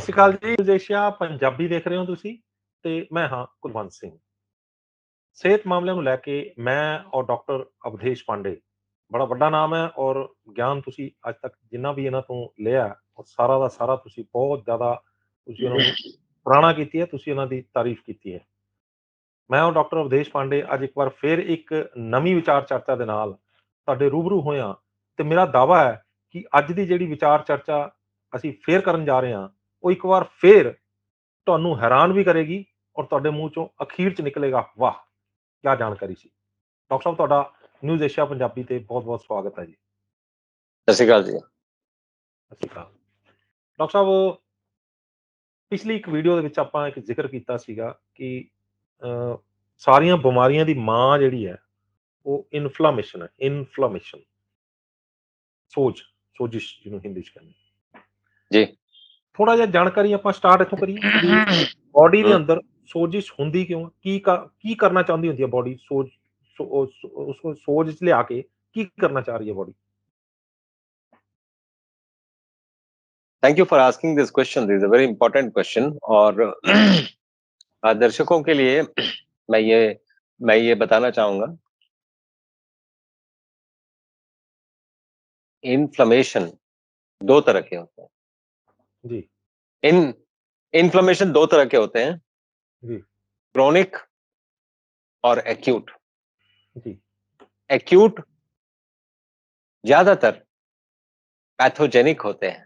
ਸ਼੍ਰੀ ਅਕਾਲ ਜੀ, news Asia Punjabi ਦੇਖ ਰਹੇ ਹੋ ਤੁਸੀਂ ਤੇ ਮੈਂ ਹਾਂ ਕੁਲਵੰਤ ਸਿੰਘ। ਸਿਹਤ ਮਾਮਲਿਆਂ ਨੂੰ ਲੈ ਕੇ ਮੈਂ ਔਰ ਡਾਕਟਰ ਅਵਧੇਸ਼ ਪਾਂਡੇ, ਬੜਾ ਵੱਡਾ ਨਾਮ ਹੈ ਔਰ ਗਿਆਨ ਤੁਸੀਂ ਅੱਜ ਤੱਕ ਜਿੰਨਾ ਵੀ ਇਹਨਾਂ ਤੋਂ ਲਿਆ ਉਹ ਸਾਰਾ ਦਾ ਸਾਰਾ ਤੁਸੀਂ ਬਹੁਤ ਜ਼ਿਆਦਾ ਤੁਸੀਂ ਉਹਨਾਂ ਨੂੰ ਪੁਰਾਣਾ ਕੀਤੀ ਹੈ, ਤੁਸੀਂ ਉਹਨਾਂ ਦੀ ਤਾਰੀਫ ਕੀਤੀ ਹੈ। ਮੈਂ ਔਰ ਡਾਕਟਰ ਅਵਧੇਸ਼ ਪਾਂਡੇ ਅੱਜ ਇੱਕ ਵਾਰ ਫਿਰ ਇੱਕ ਨਵੀਂ ਵਿਚਾਰ ਚਰਚਾ ਦੇ ਨਾਲ ਤੁਹਾਡੇ ਰੂਬਰੂ ਹੋਏ ਹਾਂ ਤੇ ਮੇਰਾ ਦਾਅਵਾ ਹੈ ਕਿ ਅੱਜ ਦੀ ਜਿਹੜੀ ਵਿਚਾਰ ਚਰਚਾ ਅਸੀਂ ਫੇਰ ਕਰਨ ਜਾ ਰਹੇ ਹਾਂ ਉਹ ਇੱਕ ਵਾਰ ਫੇਰ ਤੁਹਾਨੂੰ ਹੈਰਾਨ ਵੀ ਕਰੇਗੀ ਔਰ ਤੁਹਾਡੇ ਮੂੰਹ ਚੋਂ ਅਖੀਰ ਚ ਨਿਕਲੇਗਾ ਵਾਹ ਕੀ ਜਾਣਕਾਰੀ ਸੀ। ਡਾਕਟਰ ਸਾਹਿਬ ਤੁਹਾਡਾ ਨਿਊਜ਼ ਏਸ਼ੀਆ ਪੰਜਾਬੀ ਤੇ ਬਹੁਤ ਬਹੁਤ ਸਵਾਗਤ ਹੈ ਜੀ। ਸਤਿ ਸ਼੍ਰੀ ਅਕਾਲ ਜੀ। ਸਤਿ ਸ਼੍ਰੀ ਅਕਾਲ ਡਾਕਟਰ ਸਾਹਿਬ, ਪਿਛਲੀ ਇੱਕ ਵੀਡੀਓ ਦੇ ਵਿੱਚ ਆਪਾਂ ਇੱਕ ਜ਼ਿਕਰ ਕੀਤਾ ਸੀਗਾ ਕਿ ਸਾਰੀਆਂ ਬਿਮਾਰੀਆਂ ਦੀ ਮਾਂ ਜਿਹੜੀ ਹੈ ਉਹ ਇਨਫਲਾਮੇਸ਼ਨ ਹੈ। ਇਨਫਲਾਮੇਸ਼ਨ ਸੋਜਿਸ਼ ਜਿਹਨੂੰ ਹਿੰਦੀ ਚ ਕਹਿੰਦੇ ਜੀ ਥੋੜਾ ਜਿਹਾ ਜਾਣਕਾਰੀ ਆਪਾਂ ਸਟਾਰਟ ਇੱਥੋਂ ਕਰੀਏ ਵੀ ਬੋਡੀ ਦੇ ਅੰਦਰ ਸੋਜਿਸ਼ ਹੁੰਦੀ ਕਿਉਂ, ਕੀ ਕਰਨਾ ਚਾਹੁੰਦੀ ਹੁੰਦੀ ਹੈ ਬੋਡੀ ਉਸको ਸੋਜ ਚ ਲਿਆ ਕੇ ਕੀ ਕਰਨਾ ਚਾਹ ਰਹੀ है body. Thank you for asking this question, this is a very important question. और दर्शकों के लिए मैं ये बताना चाहूंगा, इन्फ्लेमेशन दो तरह के होते हैं जी। इन्फ्लेमेशन दो तरह के होते हैं जी। क्रोनिक और एक्यूट। जी। एक्यूट ज्यादातर पैथोजेनिक होते हैं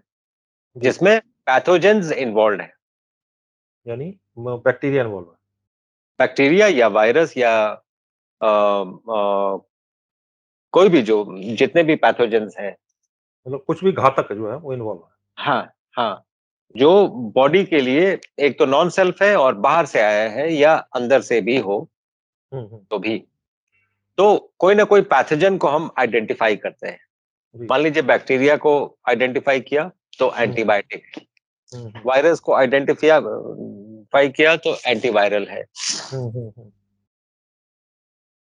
जिसमें पैथोजेंस इन्वॉल्व है, यानी बैक्टीरिया इन्वॉल्व है, बैक्टीरिया या वायरस या कोई भी जो जितने भी पैथोजेंस हैं, मतलब कुछ भी घातक जो है वो इन्वॉल्व है। हाँ हाँ, जो बॉडी के लिए एक तो नॉन सेल्फ है और बाहर से आया है या अंदर से भी हो तो भी, तो कोई ना कोई पैथोजन को हम आइडेंटिफाई करते हैं। मान लीजिए बैक्टीरिया को आइडेंटिफाई किया तो एंटीबायोटिक, वायरस को आइडेंटिफाई किया तो एंटीवायरल है,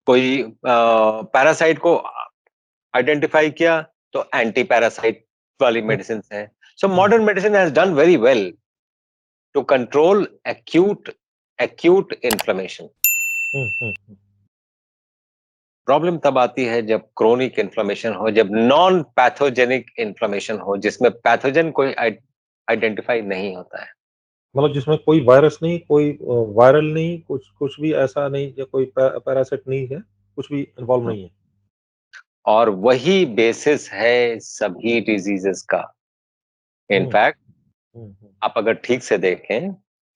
कोई पैरासाइट को आइडेंटिफाई किया तो एंटी पैरासाइट वाली मेडिसिन है। So modern medicine has done very well to control acute inflammation. Problem तब आती है जब क्रोनिक इन्फ्लेमेशन हो, जब नॉन पैथोजेनिक इन्फ्लेमेशन हो, जिसमें पैथोजन कोई आइडेंटिफाई नहीं होता है, मतलब जिसमें कोई वायरस नहीं, कोई वायरल नहीं, कुछ भी ऐसा नहीं, या कोई पैरासाइट नहीं है, कुछ भी इन्वॉल्व नहीं है, और वही बेसिस है सभी डिजीजेस का। इनफैक्ट आप अगर ठीक से देखें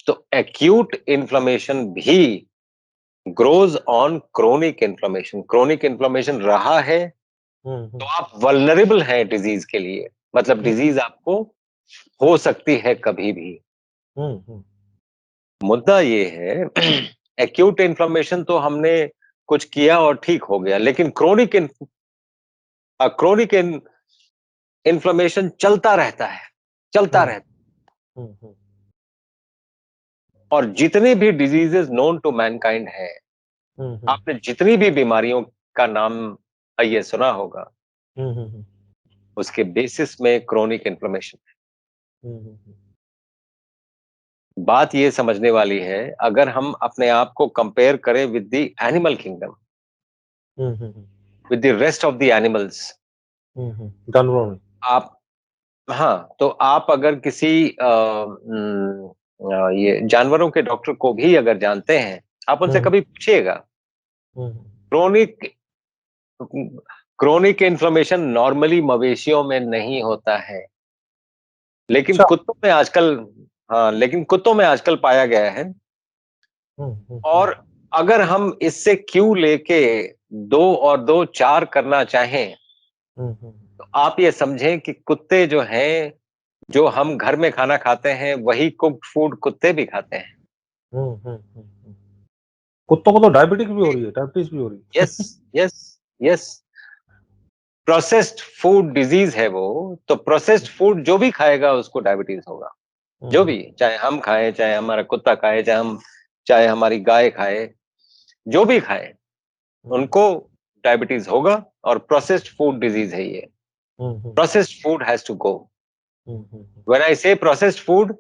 तो एक्यूट इन्फ्लेमेशन भी grows on chronic inflammation. Chronic inflammation रहा है तो आप वल्नरेबल हैं डिजीज के लिए, मतलब डिजीज आपको हो सकती है कभी भी। मुद्दा ये है एक्यूट इन्फ्लेमेशन तो हमने कुछ किया और ठीक हो गया, लेकिन क्रोनिक इन्फ्लेमेशन चलता रहता है। और जितने भी डिजीजेस नोन टू मैनकाइंड है, आपने जितनी भी बीमारियों का नाम ये सुना होगा, उसके बेसिस में क्रोनिक इन्फ्लेमेशन है। बात ये समझने वाली है, अगर हम अपने आप को कंपेयर करें with the animal kingdom, with the rest of the animals, जानवरों में आप तो आप अगर किसी ये जानवरों के डॉक्टर को भी अगर जानते हैं, आप उनसे कभी पूछिएगा, क्रोनिक इन्फ्लेमेशन नॉर्मली मवेशियों में नहीं होता है, लेकिन कुत्तों में आजकल पाया गया है। और अगर हम इससे क्यू लेके 2 और 2 4 करना चाहें, तो आप ये समझें कि कुत्ते जो हैं, जो हम घर में खाना खाते हैं, वही कुक्ड फूड कुत्ते भी खाते हैं। कुत्तों को तो डायबिटीज भी हो रही है। यस, प्रोसेस्ड फूड डिजीज है वो, तो प्रोसेस्ड फूड जो भी खाएगा उसको डायबिटीज होगा, जो भी, चाहे हम खाएं, चाहे हमारा कुत्ता खाए, चाहे हमारी गाय खाए, जो भी खाए उनको डायबिटीज होगा। और प्रोसेस्ड फूड डिजीज है ये। Processed food has to go. When I say processed food,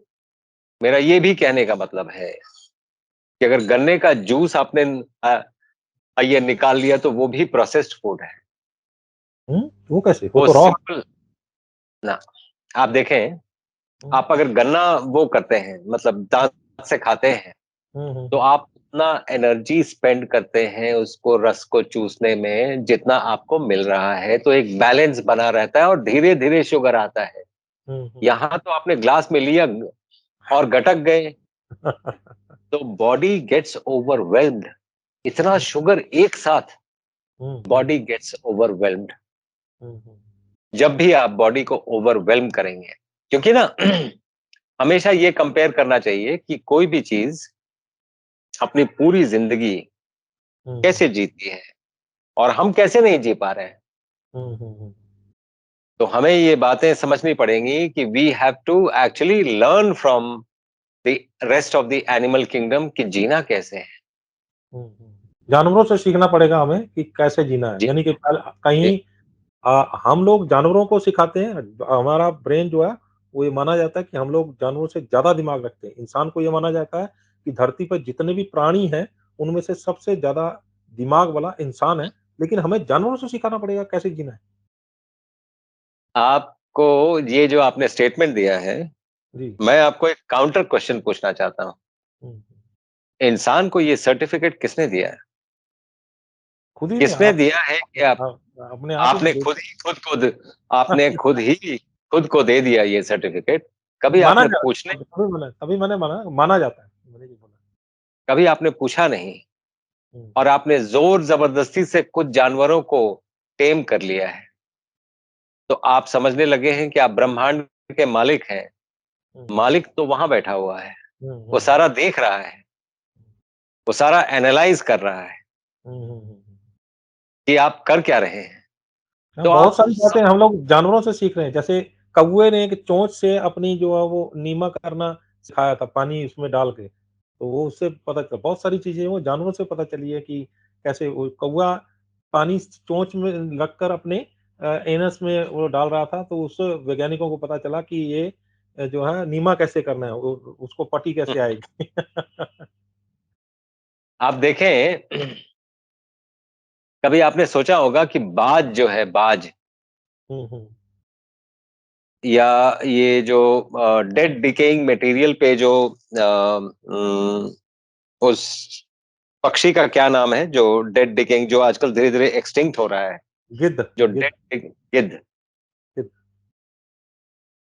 मेरा ये भी कहने का मतलब है कि अगर गन्ने का जूस आपने ये निकाल लिया तो वो भी प्रोसेस्ड फूड है। वो कैसे? वो वो तो रॉ। सिंपल ना, आप देखें, हुँ, आप अगर गन्ना वो करते हैं मतलब दाँत से खाते हैं, हुँ, हुँ, तो हुँ, आप उतना एनर्जी स्पेंड करते हैं उसको रस को चूसने में जितना आपको मिल रहा है, तो एक बैलेंस बना रहता है और धीरे-धीरे शुगर आता है। हुँ, हुँ। यहाँ तो आपने ग्लास में लिया और गटक गए, तो बॉडी गेट्स ओवरवेल्म्ड। इतना हुँ, शुगर एक साथ, हुँ, हुँ, बॉडी गेट्स ओवरवेल्म्ड। हुँ, हुँ, जब भी आप बॉडी को ओवरवेल्म करेंगे, क्योंकि ना हमेशा ये कंपेयर करना चाहिए कि कोई भी चीज़ अपनी पूरी ज़िंदगी हुँ, हुँ, कैसे जीती है और हम कैसे नहीं जी पा रहे हैं। हुँ, हुँ, हुँ। तो हमें ये बातें समझनी पड़ेंगी कि we have to actually learn from the rest of the animal kingdom कि जीना कैसे है। हुँ, हुँ। जानवरों से सीखना पड़ेगा हमें कि कैसे जीना है। जी, यानी कि जी। कहीं हम लोग जानवरों को सिखाते हैं, हमारा ब्रेन जो है, वो ये माना जाता है कि हम लोग जानवरों से ज़्यादा दिमाग रखते हैं। इंसान को ये माना जाता है कि धरती पर जितने भी प्राणी हैं, उनमें से सबसे ज़्यादा दिमाग वाला इंसान है, लेकिन हमें जानवरों से सिखाना पड़ेगा कैसे जीना है। आपको ये जो आपने स्टेटमेंट दिया है, जी। मैं आपको एक काउंटर क्वेश्चन पूछना चाहता हूँ। हुँ, हुँ। इंसान को ये सर्टिफिकेट किसने दिया है? खुद ही ने किसने दिया है कि आप अपने आप ही आपने दे आपने खुद ही खुद को दे दिया ये सर्टिफिकेट? कभी माना आपने जा पूछने तभी मैंने माना जाता है। मैंने ये बोला। कभी आपने पूछा नहीं हुँ, और आपने ज़ोर ज़बरदस्ती से कुछ जानवरों को टेम कर लिया है। तो आप समझने लगे हैं कि आप ब्रह्मांड के मालिक हैं। हुँ, मालिक तो वहाँ बैठा हुआ है, हुँ, वो हुँ, सारा देख रहा है, वो सारा एनालाइज़ कर रहा है हुँ, हुँ, हुँ। कि आप कर क्या रहे हैं। हाँ, तो बहुत आप सारी बातें सब हम लोग जानवरों से सीख रहे हैं। जैसे कौवे ने एक चोंच से अपनी जो है वो नीमा करना सिखाया था, पानी उसमें डाल के। तो वो उससे पता चला, बहुत सारी चीज़ें वो जानवरों से पता चली है कि कैसे वो कौवा पानी चोंच में रखकर अपने एनस में वो डाल रहा था, तो उससे वैज्ञानिकों को पता चला कि ये जो है नीमा कैसे करना है, वो उसको पटी कैसे आएगी। आप देखें, कभी आपने सोचा होगा कि बाज जो है, बाज हुँ, हुँ। या ये जो डेड डिकेइंग मटेरियल पे जो उस पक्षी का क्या नाम है जो डेड डिकेइंग जो आजकल धीरे-धीरे एक्सटिंक्ट हो रहा है, गिद्ध जो गिद्ध गिद्ध। गिद्ध।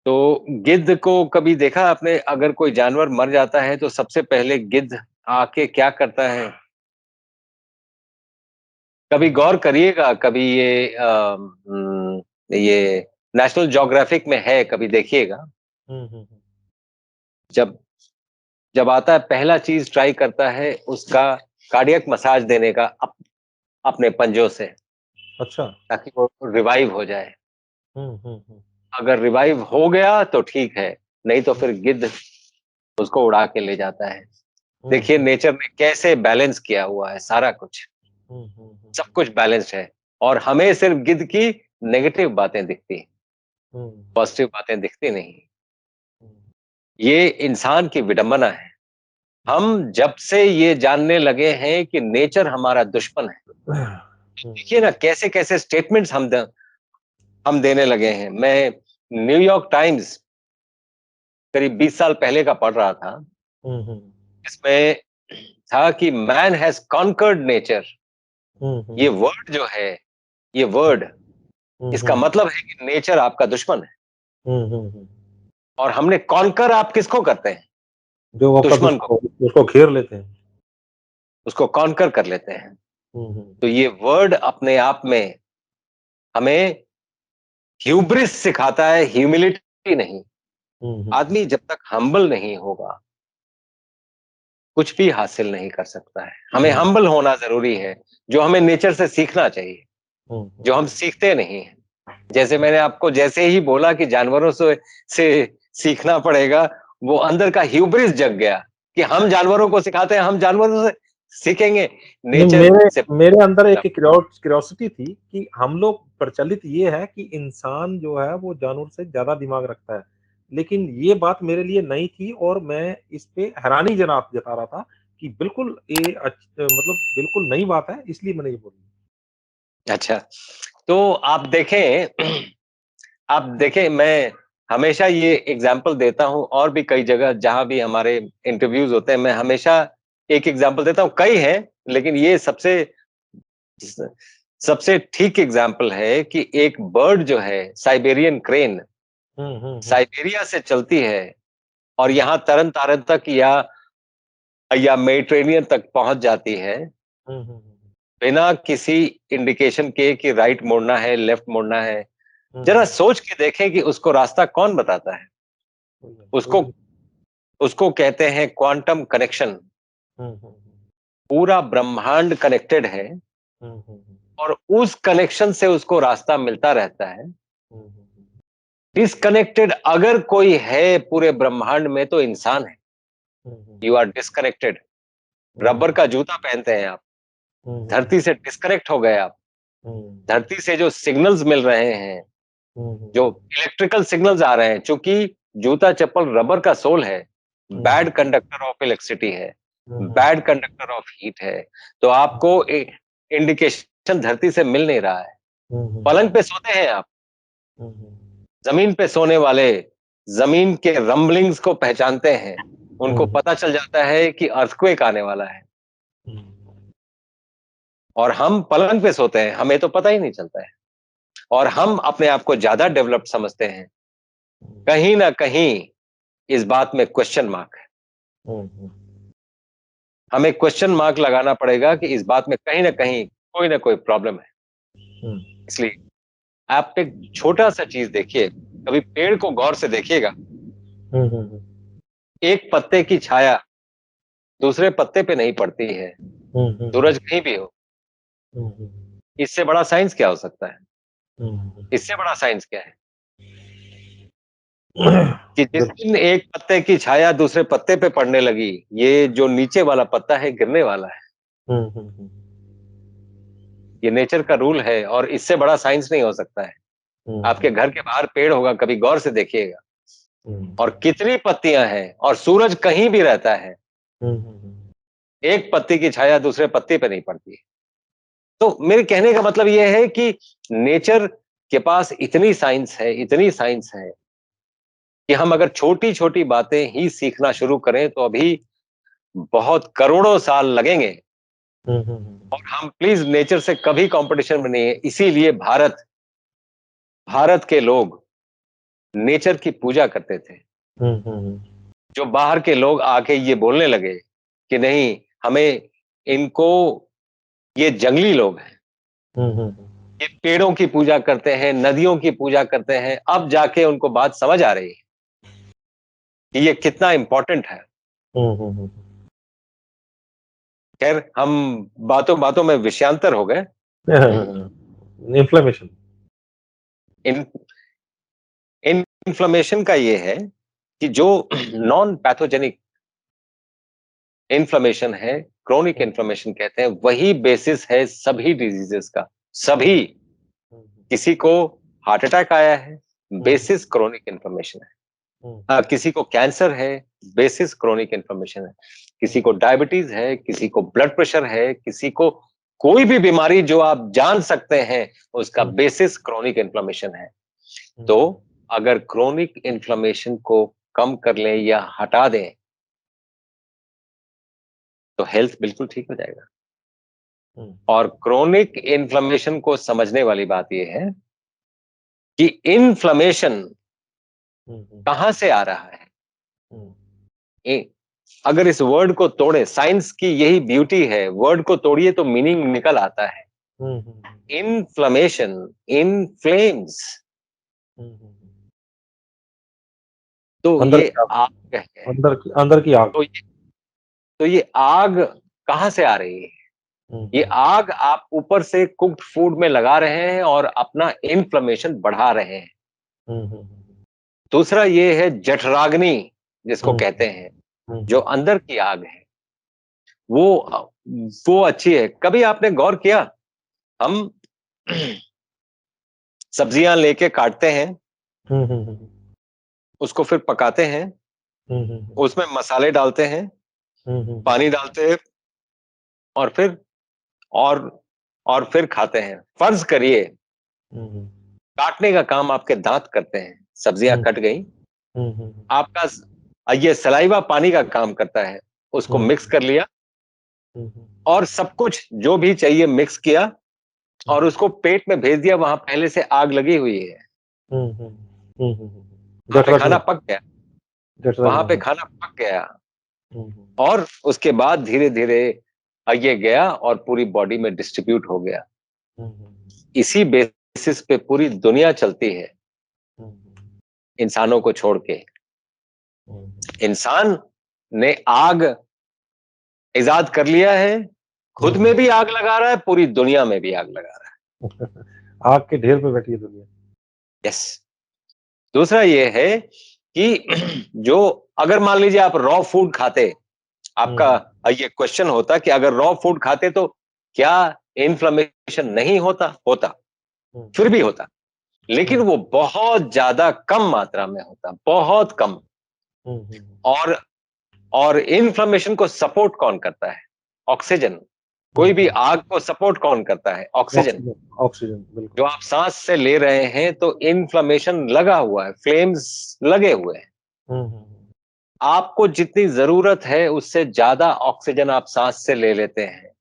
तो गिद्ध को कभी देखा आपने अगर कोई जानवर मर जाता है तो सबसे पहले गिद्ध आके क्या करता है? कभी हुँ, गौर करिएगा, कभी ये नेशनल ज्योग्राफिक में है, कभी देखिएगा। हुँ, हुँ, हुँ। जब जब आता है पहला चीज़ ट्राई करता है उसका कार्डियक मसाज देने का अपने पंजों से, अच्छा। ताकि वो रिवाइव हो जाए। हुँ, हुँ, हुँ। अगर रिवाइव हो गया तो ठीक है, नहीं तो हुँ, फिर गिद्ध उसको उड़ा के ले जाता है। हुँ, देखिए हुँ। नेचर ने कैसे बैलेंस किया हुआ है सारा कुछ, हुँ, हुँ, हुँ, सब हुँ। कुछ बैलेंस्ड है और हमें सिर्फ गिद्ध की नेगेटिव बातें दिखती हैं, हुँ, पॉजिटिव बातें दिखती नहीं। हुँ, ये इंसान की विडंबना है। हुँ। हम जब से ये जानने लगे हैं कि नेचर हमारा दुश्मन है, हुँ, देखिए ना कैसे-कैसे स्टेटमेंट्स हम देने लगे हैं। मैं न्यूयॉर्क टाइम्स करीब 20 साल पहले का पढ़ रहा था, हुँ, हुँ, इसमें था कि मैन हैज़ कॉन्कर्ड नेचर। हुँ, ये हुँ, वर्ड जो है, ये वर्ड हुँ, इसका हुँ, मतलब है कि नेचर आपका दुश्मन है हुँ, हुँ, हुँ। और हमने कॉन्कर आप किसको करते हैं? जो आपका दुश्मन को, दुश्मन हो, उसको घेर लेते हैं। उसको कॉन्कर कर लेते हैं। हुँ, हुँ, तो ये वर्ड अपने आप में हमें ह्यूब्रिस सिखाता है, ह्यूमिलिटी नहीं। हुँ, हुँ, आदमी जब तक हम्बल नहीं होगा, कुछ भी हासिल नहीं कर सकता है। हमें हुँ, हम्बल होना ज़रूरी है, जो हमें नेचर से सीखना चाहिए, हुँ, जो हुँ, हम सीखते नहीं हैं। जैसे मैंने आपको जैसे ही बोला कि जानवरों से सीखना पड़ेगा, वो अंदर का ह्यूब्रिस जग गया कि हम जानवरों को सिखाते हैं, हम जानवरों से सीखेंगे, नहीं, नेचर मेरे से मेरे अंदर एक क्यूरियोसिटी थी कि हम लोग प्रचलित ये है कि इंसान जो है वो जानवर से ज़्यादा दिमाग रखता है। लेकिन ये बात मेरे लिए नई थी और मैं इस पे हैरानी जता रहा था कि बिल्कुल ये मतलब बिल्कुल नई बात है, इसलिए मैंने ये बोली। अच्छा, तो आप देखें मैं हमेशा ये एग्ज़ाम्पल देता हूँ और भी कई जगह जहाँ भी हमारे इंटरव्यूज़ होते हैं, मैं हमेशा एक एग्ज़ाम्पल देता हूँ, कई हैं, लेकिन ये सबसे स सबसे ठीक एग्ज़ाम्पल है कि एक बर्ड जो है, साइबेरियन क्रेन, हुँ, हुँ, हुँ। साइबेरिया से चलती है और हुँ, यहाँ तरन-तारन तक या मेडिटेरेनियन तक पहुँच जाती है, हुँ, हुँ, हुँ, बिना किसी इंडिकेशन के कि राइट मोड़ना है, लेफ्ट मोड़ना है। हुँ, ज़रा हुँ। सोच के देखें कि उसको रास्ता कौन बताता है? कोई उसको नहीं। उसको कहते हैं क्वांटम कनेक्शन। हुँ, हुँ, हुँ, पूरा ब्रह्मांड कनेक्टेड है हुँ, हुँ, हुँ, और उस कनेक्शन से उसको रास्ता मिलता रहता है। हुँ, हुँ, हुँ, डिस्कनेक्टेड अगर कोई है पूरे ब्रह्मांड में तो इंसान है। Hmm, hmm, you are disconnected. Hmm, rubber का जूता पहनते हैं आप, हुँ, हुँ, धरती से डिस्कनेक्ट हो गए आप। हुँ, धरती से जो सिग्नल्स मिल रहे हैं, हुँ, हुँ, जो इलेक्ट्रिकल सिग्नल्स आ रहे हैं, चूँकि जूता-चप्पल रबर का सोल है, हुँ, बैड कंडक्टर ऑफ इलेक्ट्रिसिटी है, hmm, hmm, bad conductor of heat है, तो आपको इंडिकेशन धरती से मिल नहीं रहा है। हुँ, हुँ, पलंग पे सोते हैं आप, हुँ, हुँ, ज़मीन पे सोने वाले, ज़मीन के रम्बलिंग्स को पहचानते हैं, उनको हुँ, पता चल जाता है कि अर्थक्वेक आने वाला है हुँ, और हम पलंग पे सोते हैं, हमें तो पता ही नहीं चलता है और हम अपने आप को ज़्यादा डेवलप्ड समझते हैं। कहीं न कहीं इस बात में क्वेश्चन मार्क है। हुँ, हुँ, हमें क्वेश्चन मार्क लगाना पड़ेगा कि इस बात में कहीं न कहीं कोई न कोई प्रॉब्लम है। हुँ, इसलिए आप एक छोटा-सा चीज़ देखिए, कभी पेड़ को गौर से देखिएगा, हुँ, हुँ, हुँ, एक पत्ते की छाया दूसरे पत्ते पे नहीं पड़ती है, हुँ, हुँ, सूरज कहीं भी हो। हुँ, हुँ, इससे बड़ा साइंस क्या हो सकता है? हुँ, इससे बड़ा साइंस क्या है? कि जिस बिल्कुल। दिन एक पत्ते की छाया दूसरे पत्ते पे पड़ने लगी, ये जो नीचे वाला पत्ता है गिरने वाला है। हुँ, हुँ, हुँ, ये नेचर का रूल है और इससे बड़ा साइंस नहीं हो सकता है। हुँ, आपके घर के बाहर पेड़ होगा, कभी गौर से देखिएगा हुँ, और कितनी पत्तियाँ हैं और सूरज कहीं भी रहता है। हुँ, हुँ, हुँ, एक पत्ती की छाया दूसरे पत्ते पे नहीं पड़ती है। तो मेरे कहने का मतलब ये है कि नेचर के पास इतनी साइंस है कि हम अगर छोटी-छोटी बातें ही सीखना शुरू करें तो अभी बहुत करोड़ों साल लगेंगे हुँ, हुँ, हुँ, और हम प्लीज़ नेचर से कभी कॉम्पिटिशन में नहीं है। इसीलिए भारत के लोग नेचर की पूजा करते थे। हुँ, हुँ, हुँ, जो बाहर के लोग आके ये बोलने लगे कि नहीं, हमें इनको ये जंगली लोग हैं, हुँ, हुँ, ये पेड़ों की पूजा करते हैं, नदियों की पूजा करते हैं, अब जाके उनको बात समझ आ रही है कि ये कितना इम्पोर्टेंट है। हुँ, हुँ, हुँ, खैर हम बातों-बातों में विषयांतर हो गए। इन्फ्लेमेशन। इन इन्फ्लेमेशन का ये है कि जो नॉन पैथोजेनिक इन्फ्लेमेशन है, क्रोनिक हुँ, इन्फ्लेमेशन कहते हैं, वही बेसिस है सभी डिजीजेस का। हुँ, सभी, हुँ, किसी को हार्ट अटैक आया है, हुँ, बेसिस क्रोनिक इन्फ्लेमेशन है। हुँ, किसी को कैंसर है, बेसिस क्रोनिक इन्फ्लेमेशन है। किसी हुँ, को डायबिटीज है, किसी को ब्लड प्रेशर है, किसी को कोई भी बीमारी जो आप जान सकते हैं, उसका हुँ, बेसिस क्रोनिक इन्फ्लेमेशन है। हुँ, तो अगर क्रोनिक इन्फ्लेमेशन को कम कर लें या हटा दें, तो हेल्थ बिल्कुल ठीक हो जाएगा। हुँ, और क्रोनिक इन्फ्लेमेशन को समझने वाली बात ये है कि इन्फ्लेमेशन हुँ, हुँ, कहाँ से आ रहा है? हुँ, ए अगर इस वर्ड को तोड़ें, साइंस की यही ब्यूटी है, वर्ड को तोड़िए तो मीनिंग निकल आता है। हुँ, हुँ, इन्फ्लेमेशन, इन्फ्लेम्स, हुँ, हुँ। तो अंदर ये की आग, आग है। अंदर की आग। तो ये आग कहाँ से आ रही है? हुँ, ये हुँ, आग आप ऊपर से कुक्ड फूड में लगा रहे हैं और अपना इन्फ्लेमेशन बढ़ा रहे हैं। हुँ, हुँ, हुँ, दूसरा ये है जठराग्नि जिसको हुँ, कहते हैं, हुँ, जो हुँ, अंदर की आग है, वो अच्छी है। कभी आपने गौर किया, हम सब्जियाँ लेके काटते हैं, हुँ, हुँ, हुँ, उसको फिर पकाते हैं, उसमें मसाले डालते हैं, पानी डालते हैं और फिर और और फिर खाते हैं। फर्ज करिए काटने का काम आपके दांत करते हैं, सब्जियां कट गई, आपका ये सलाइवा पानी का काम करता है, उसको मिक्स कर लिया और सब कुछ जो भी चाहिए मिक्स किया और उसको पेट में भेज दिया। वहां पहले से आग लगी हुई है, वहां पे खाना पक गया, वहां पे खाना पक गया और उसके बाद धीरे धीरे ये गया और पूरी बॉडी में डिस्ट्रीब्यूट हो गया। इसी बेसिस पे पूरी दुनिया चलती है, इंसानों को छोड़ के। इंसान ने आग इजाद कर लिया है, खुद में भी आग लगा रहा है, पूरी दुनिया में भी आग लगा रहा है। आग के ढेर पे बैठी है दुनिया। यस। दूसरा ये है कि जो अगर मान लीजिए आप रॉ फूड खाते, आपका ये क्वेश्चन होता कि अगर रॉ फूड खाते तो क्या इन्फ्लेमेशन नहीं होता? होता, फिर भी होता, लेकिन वो बहुत ज्यादा कम मात्रा में होता, बहुत कम। और इन्फ्लेमेशन को सपोर्ट कौन करता है? ऑक्सीजन। कोई भी आग को सपोर्ट कौन करता है? ऑक्सीजन। ऑक्सीजन, बिल्कुल। जो आप सांस से ले रहे हैं तो इन्फ्लेमेशन लगा हुआ है, फ्लेम्स लगे हुए हैं। आपको जितनी जरूरत है उससे ज्यादा ऑक्सीजन आप सांस से ले लेते हैं।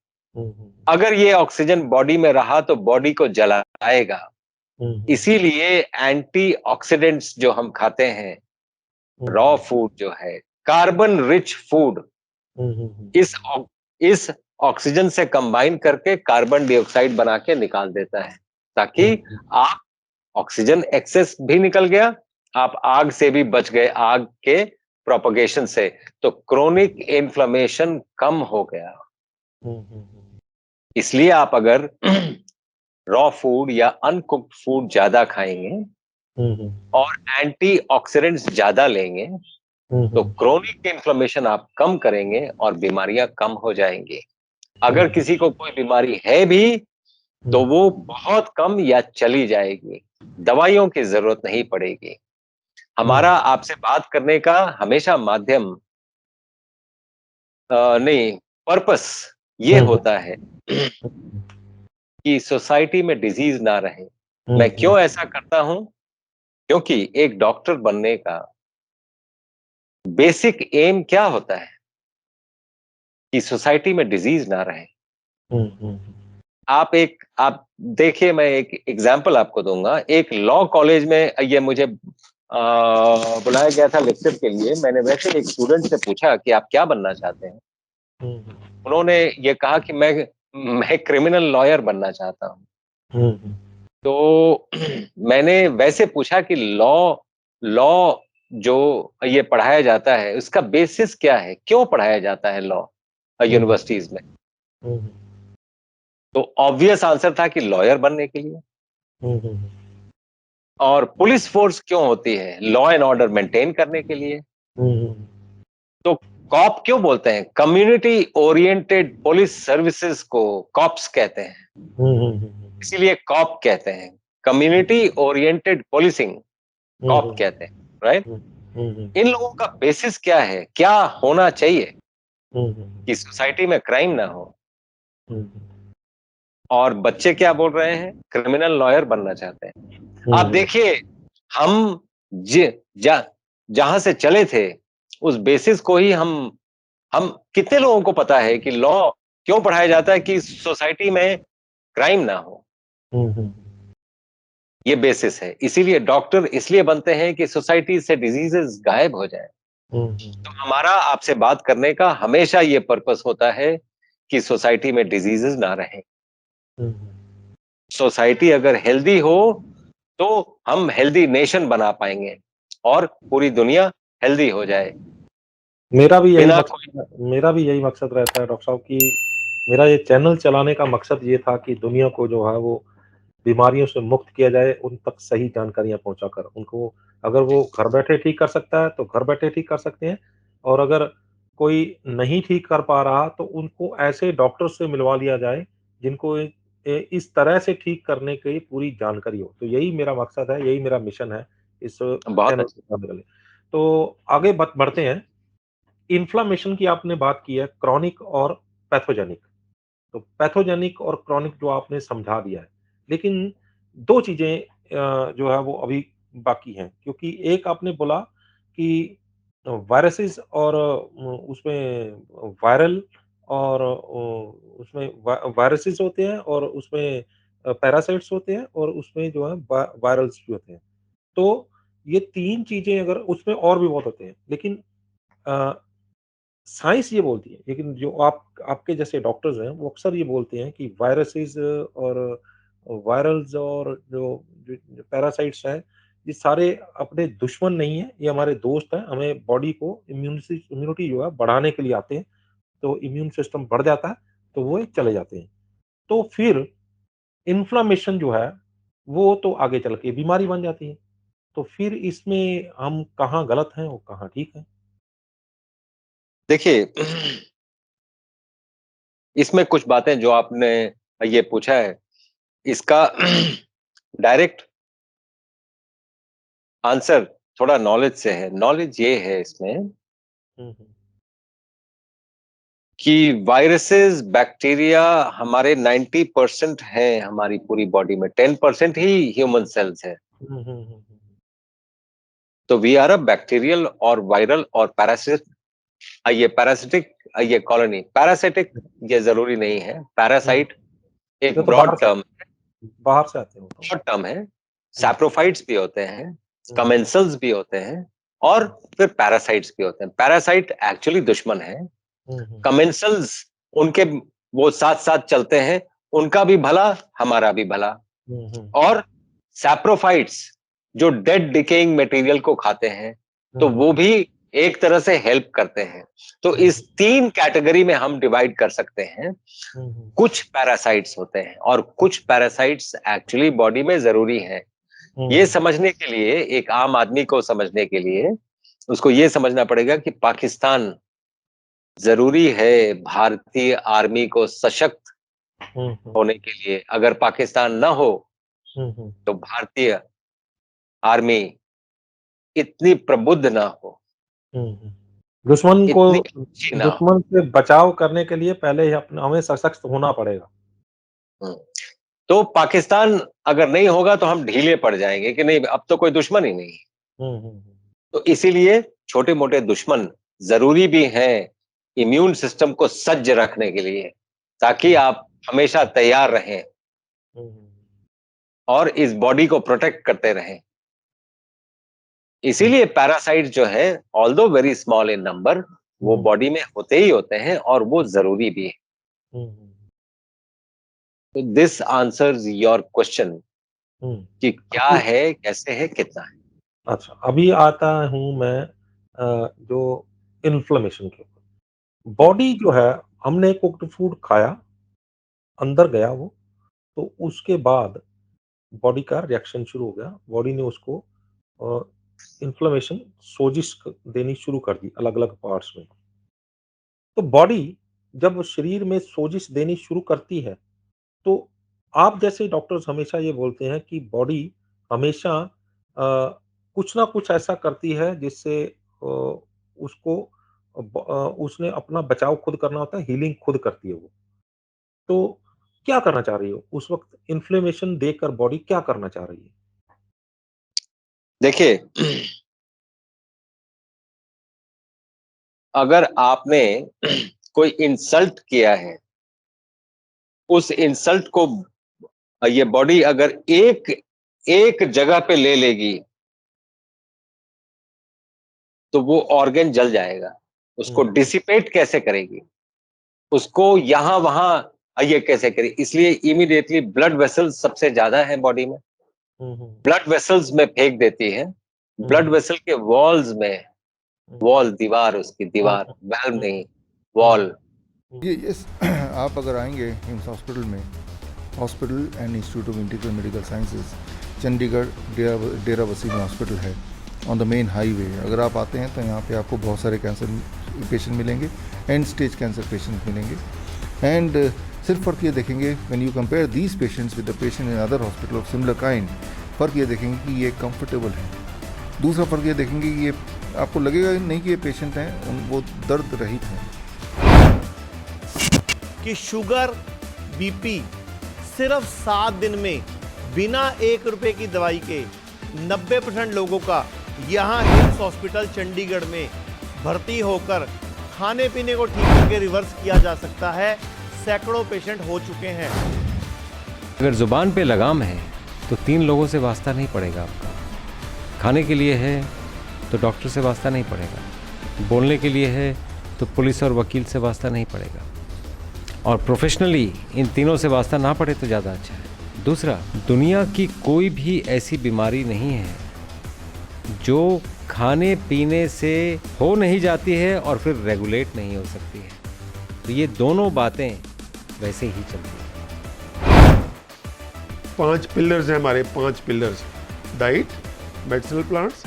अगर ये ऑक्सीजन बॉडी में रहा तो बॉडी को जलाएगा। इसीलिए एंटीऑक्सीडेंट्स जो हम खाते हैं, रॉ फूड जो है, कार्बन रिच फूड, इस ऑक्सीजन से कंबाइन करके कार्बन डाइऑक्साइड बना के निकाल देता है, ताकि आप ऑक्सीजन एक्सेस भी निकल गया, आप आग से भी बच गए, आग के प्रोपगेशन से, तो क्रोनिक इन्फ्लेमेशन कम हो गया। इसलिए आप अगर रॉ फूड या अनकुक्ड फूड ज्यादा खाएंगे और एंटीऑक्सीडेंट्स ज्यादा लेंगे तो क्रोनिक इन्फ्लेमेशन आप कम करेंगे और बीमारियां कम हो जाएंगी। अगर किसी को कोई बीमारी है भी तो वो बहुत कम या चली जाएगी, दवाइयों की जरूरत नहीं पड़ेगी। हमारा आपसे बात करने का हमेशा माध्यम नहीं, पर्पस ये होता है कि सोसाइटी में डिजीज ना रहे। मैं क्यों ऐसा करता हूं? क्योंकि एक डॉक्टर बनने का बेसिक एम क्या होता है कि सोसाइटी में डिजीज ना रहे। आप देखिए, मैं एक एग्जांपल आपको दूंगा। एक लॉ कॉलेज में ये मुझे बुलाया गया था लेक्चर के लिए। मैंने वैसे एक स्टूडेंट से पूछा कि आप क्या बनना चाहते हैं? उन्होंने ये कहा कि मैं क्रिमिनल लॉयर बनना चाहता हूं। तो मैंने वैसे पूछा कि लॉ लॉ जो ये पढ़ाया जाता है उसका बेसिस क्या है, क्यों पढ़ाया जाता है लॉ यूनिवर्सिटीज में? तो ऑब्वियस आंसर था कि लॉयर बनने के लिए। और पुलिस फोर्स क्यों होती है? लॉ एंड ऑर्डर मेंटेन करने के लिए। तो कॉप क्यों बोलते हैं? कम्युनिटी ओरिएंटेड पुलिस सर्विसेज को कॉप्स कहते हैं, इसीलिए कॉप कहते हैं। कम्युनिटी ओरिएंटेड पुलिसिंग कॉप कहते हैं, राइट? इन लोगों का बेसिस क्या है, क्या होना चाहिए कि सोसाइटी में क्राइम ना हो? और बच्चे क्या बोल रहे हैं? क्रिमिनल लॉयर बनना चाहते हैं। आप देखिए, हम जहां से चले थे उस बेसिस को ही हम कितने लोगों को पता है कि लॉ क्यों पढ़ाया जाता है? कि सोसाइटी में क्राइम ना हो, ये बेसिस है। इसीलिए डॉक्टर इसलिए बनते हैं कि सोसाइटी से डिजीजेस गायब हो जाए। तो हमारा आपसे बात करने का हमेशा ये पर्पस होता है कि सोसाइटी में डिजीजेस ना रहे। सोसाइटी अगर हेल्दी हो तो हम हेल्दी नेशन बना पाएंगे और पूरी दुनिया हेल्दी हो जाए। मेरा भी यही मकसद रहता है डॉक्टर साहब कि मेरा ये चैनल चलाने का मकसद ये था कि दुनिया को जो है वो बीमारियों से मुक्त किया जाए, उन तक सही जानकारियाँ पहुँचाकर। उनको अगर वो घर बैठे ठीक कर सकता है, तो घर बैठे ठीक कर सकते हैं, और अगर कोई नहीं ठीक कर पा रहा, तो उनको ऐसे डॉक्टर से मिलवा लिया जाए, जिनको इस तरह से ठीक करने की पूरी जानकारी हो। तो यही मेरा मकसद है, यही मेरा मिशन है इस बहुत चैनल अच्छी। के लिए। तो आगे बढ़ते हैं। इन्फ्लेमेशन की आपने बात की है, क्रॉनिक और पैथोजेनिक। तो पैथोजेनिक और क्रॉनिक जो आपने समझा दिया है, लेकिन 2 चीज़ें जो है वो अभी बाकी हैं, क्योंकि एक आपने बोला कि वायरसेस और उसमें वायरल और उसमें वायरसेस होते हैं और उसमें पैरासाइट्स होते हैं और उसमें जो है वायरल्स भी होते हैं। तो ये 3 चीज़ें अगर उसमें और भी बहुत होते हैं, लेकिन अ, साइंस ये बोलती है, लेकिन जो आपके जैसे डॉक्टर्स हैं, वो अक्सर ये बोलते हैं कि वायरसेस और वायरल्स और जो पैरासाइट्स हैं, ये सारे अपने दुश्मन नहीं हैं, ये हमारे दोस्त हैं। हमें बॉडी को इम्यूनिटी जो है बढ़ाने के लिए आते हैं, तो इम्यून सिस्टम बढ़ जाता है, तो वो ये चले जाते हैं। तो फिर इन्फ्लेमेशन जो है, वो तो आगे चल के बीमारी बन जाती है। तो फिर इसमें हम कहाँ गलत हैं और कहाँ ठीक हैं? देखिए, इसमें कुछ बातें जो आपने ये पूछा है, इसका डायरेक्ट आंसर थोड़ा नॉलेज से है। नॉलेज ये है इसमें हुँ, हुँ। कि वायरसेस, बैक्टीरिया हमारे 90% हैं हमारी पूरी बॉडी में, 10% ही ह्यूमन सेल्स हैं। हुँ, हुँ, हुँ, हुँ। तो वी आर अ बैक्टीरियल और वायरल और ये पैरासिटिक ये कॉलोनी। पैरासिटिक ये जरूरी नहीं है। हुँ, पैरासाइट ये एक तो ब्रॉड टर्म बाहर से आते हैं वो तो। शॉर्ट टर्म है। हुँ, सैप्रोफाइट्स भी होते हैं, हुँ, कमेंसल्स भी होते हैं और फिर पैरासाइट्स भी होते हैं। पैरासाइट एक्चुअली दुश्मन है। हुँ, हुँ, कमेंसल्स उनके वो साथ साथ चलते हैं, उनका भी भला हमारा भी भला। हुँ, हुँ, और सैप्रोफाइट्स जो डेड डिकेइंग मटेरियल को खाते हैं, तो हुँ, वो भी एक तरह से हेल्प करते हैं। तो हुँ, इस 3 कैटेगरी में हम डिवाइड कर सकते हैं। हुँ, हुँ, कुछ पैरासाइट्स होते हैं और कुछ पैरासाइट्स एक्चुअली बॉडी में जरूरी हैं। ये हुँ, समझने के लिए, एक आम आदमी को समझने के लिए, उसको ये समझना पड़ेगा कि पाकिस्तान जरूरी है भारतीय आर्मी को सशक्त हुँ, हुँ, होने के लिए। अगर पाकिस्तान ना हो, हुँ, हुँ, तो भारतीय आर्मी इतनी प्रबुद्ध ना हो, हुँ, हुँ। दुश्मन को इतनी अच्छी ना हो। दुश्मन से बचाव करने के लिए पहले ही अपना हमें सशक्त होना पड़ेगा। हुँ। तो पाकिस्तान अगर नहीं होगा तो हम ढीले पड़ जाएँगे कि नहीं अब तो कोई दुश्मन ही नहीं है। हुँ, हुँ, हुँ, तो इसीलिए छोटे-मोटे दुश्मन ज़रूरी भी हैं इम्यून सिस्टम को सज्ज रखने के लिए, ताकि हुँ, आप हमेशा तैयार रहें हुँ, हुँ, और इस बॉडी को प्रोटेक्ट करते रहें। हुँ, इसीलिए पैरासाइट जो है although very small in number, वो हुँ, बॉडी में होते ही होते हैं और वो ज़रूरी भी है। हुँ, हुँ, तो दिस आंसर्स योर क्वेश्चन हुँ। कि क्या अभी है, कैसे है, कितना है? अच्छा, अभी आता हूँ मैं जो इन्फ्लेमेशन के ऊपर। हुँ, बॉडी जो है, हमने कुक्ड फूड खाया, अंदर गया वो, तो उसके बाद बॉडी का रिएक्शन शुरू हो गया। बॉडी ने उसको अ, इन्फ्लेमेशन सोजिश देनी शुरू कर दी अलग-अलग पार्ट्स में। तो बॉडी जब शरीर में सोजिश देनी शुरू करती है, तो आप जैसे डॉक्टर्स हमेशा ये बोलते हैं कि बॉडी हमेशा कुछ ना कुछ ऐसा करती है जिससे उसको उसने अपना बचाव खुद करना होता है, हीलिंग खुद करती है वो। तो क्या करना चाह रही हो? उस वक़्त इन्फ्लेमेशन देकर बॉडी क्या करना चाह रही है? देखिए, अगर आपने कोई इंसल्ट किया है, उस इंसल्ट को ये बॉडी अगर एक एक जगह पे ले लेगी, तो वो ऑर्गन जल जाएगा। उसको हुँ, डिसिपेट कैसे करेगी? उसको यहाँ-वहाँ ये कैसे करे? इसलिए इमीडिएटली ब्लड वेसल्स सबसे ज़्यादा है बॉडी में। हुँ, हुँ, ब्लड वेसल्स में फेंक देती है। हुँ, ब्लड हुँ, वेसल के वॉल्स में, हुँ, वॉल दीवार उसकी हुँ, दीवार, वाल्व हुँ, नहीं, हुँ, वॉल। हुँ, ये यस आप अगर आएंगे एम्स हॉस्पिटल में, hospital and institute of integral medical sciences, Chandigarh डेरा वसीम हॉस्पिटल है ऑन द मेन हाईवे। अगर आप आते हैं तो यहाँ पे आपको बहुत सारे कैंसर पेशेंट मिलेंगे, एंड स्टेज कैंसर पेशेंट मिलेंगे। एंड सिर्फ फ़र्क ये देखेंगे when you compare these patients with the patient in other hospital of similar kind, फ़र्क ये देखेंगे कि ये कंफर्टेबल है, दूसरा फ़र्क ये देखेंगे कि ये आपको लगेगा नहीं कि ये पेशेंट हैं, वो दर्द रहित हैं। कि शुगर, बीपी सिर्फ 7 दिन में बिना 1 रुपए की दवाई के 90% लोगों का यहाँ हिम्स हॉस्पिटल चंडीगढ़ में भर्ती होकर खाने पीने को ठीक करके रिवर्स किया जा सकता है। सैकड़ों पेशेंट हो चुके हैं। अगर जुबान पे लगाम है तो 3 लोगों से वास्ता नहीं पड़ेगा आपका। खाने के लिए है तो डॉक्टर से वास्ता नहीं पड़ेगा। बोलने के लिए है तो पुलिस और वकील से वास्ता नहीं पड़ेगा। और प्रोफेशनली इन तीनों से वास्ता ना पड़े तो ज़्यादा अच्छा है। दूसरा, दुनिया की कोई भी ऐसी बीमारी नहीं है जो खाने पीने से हो नहीं जाती है और फिर रेगुलेट नहीं हो सकती है। तो ये दोनों बातें वैसे ही चलती हैं। 5 पिलर्स हैं हमारे, 5 pillars: diet, medicinal plants,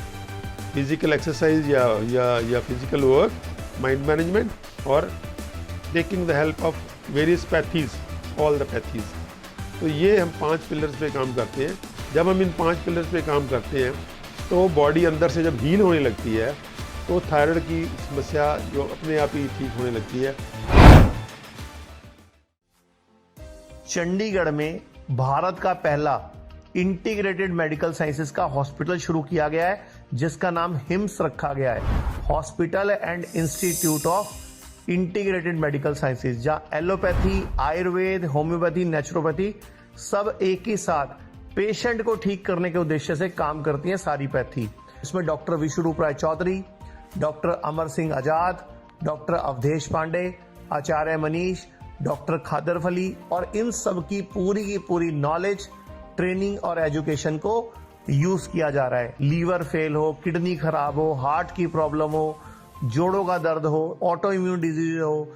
physical exercise या फिजिकल वर्क, माइंड मैनेजमेंट और taking the help of various pathies, all the pathies. तो ये हम 5 पिलर्स पे काम करते हैं। जब हम इन 5 पिलर्स पे काम करते हैं तो बॉडी अंदर से जब हील होने लगती है तो थायराइड की समस्या जो अपने आप ही ठीक होने लगती है। चंडीगढ़ में भारत का पहला इंटीग्रेटेड मेडिकल साइंसेज का हॉस्पिटल शुरू किया गया है, जिसका नाम हिम्स रखा गया है, hospital and institute of integrated medical sciences, जहां एलोपैथी, आयुर्वेद, होम्योपैथी, नेचुरोपैथी सब एक ही साथ पेशेंट को ठीक करने के उद्देश्य से काम करती हैं सारी पैथी। इसमें डॉक्टर विश्वरूप राय चौधरी, डॉक्टर अमर सिंह आजाद, डॉक्टर अवधेश पांडे, आचार्य मनीष, डॉक्टर खादर फली और इन सब की पूरी नॉलेज, ट्रेनिंग और एजुकेशन को यूज किया जा रहा है। लीवर फेल हो, किडनी खराब हो, हार्ट की प्रॉब्लम हो, जोड़ों का दर्द हो, ऑटो इम्यून डिजीज हो,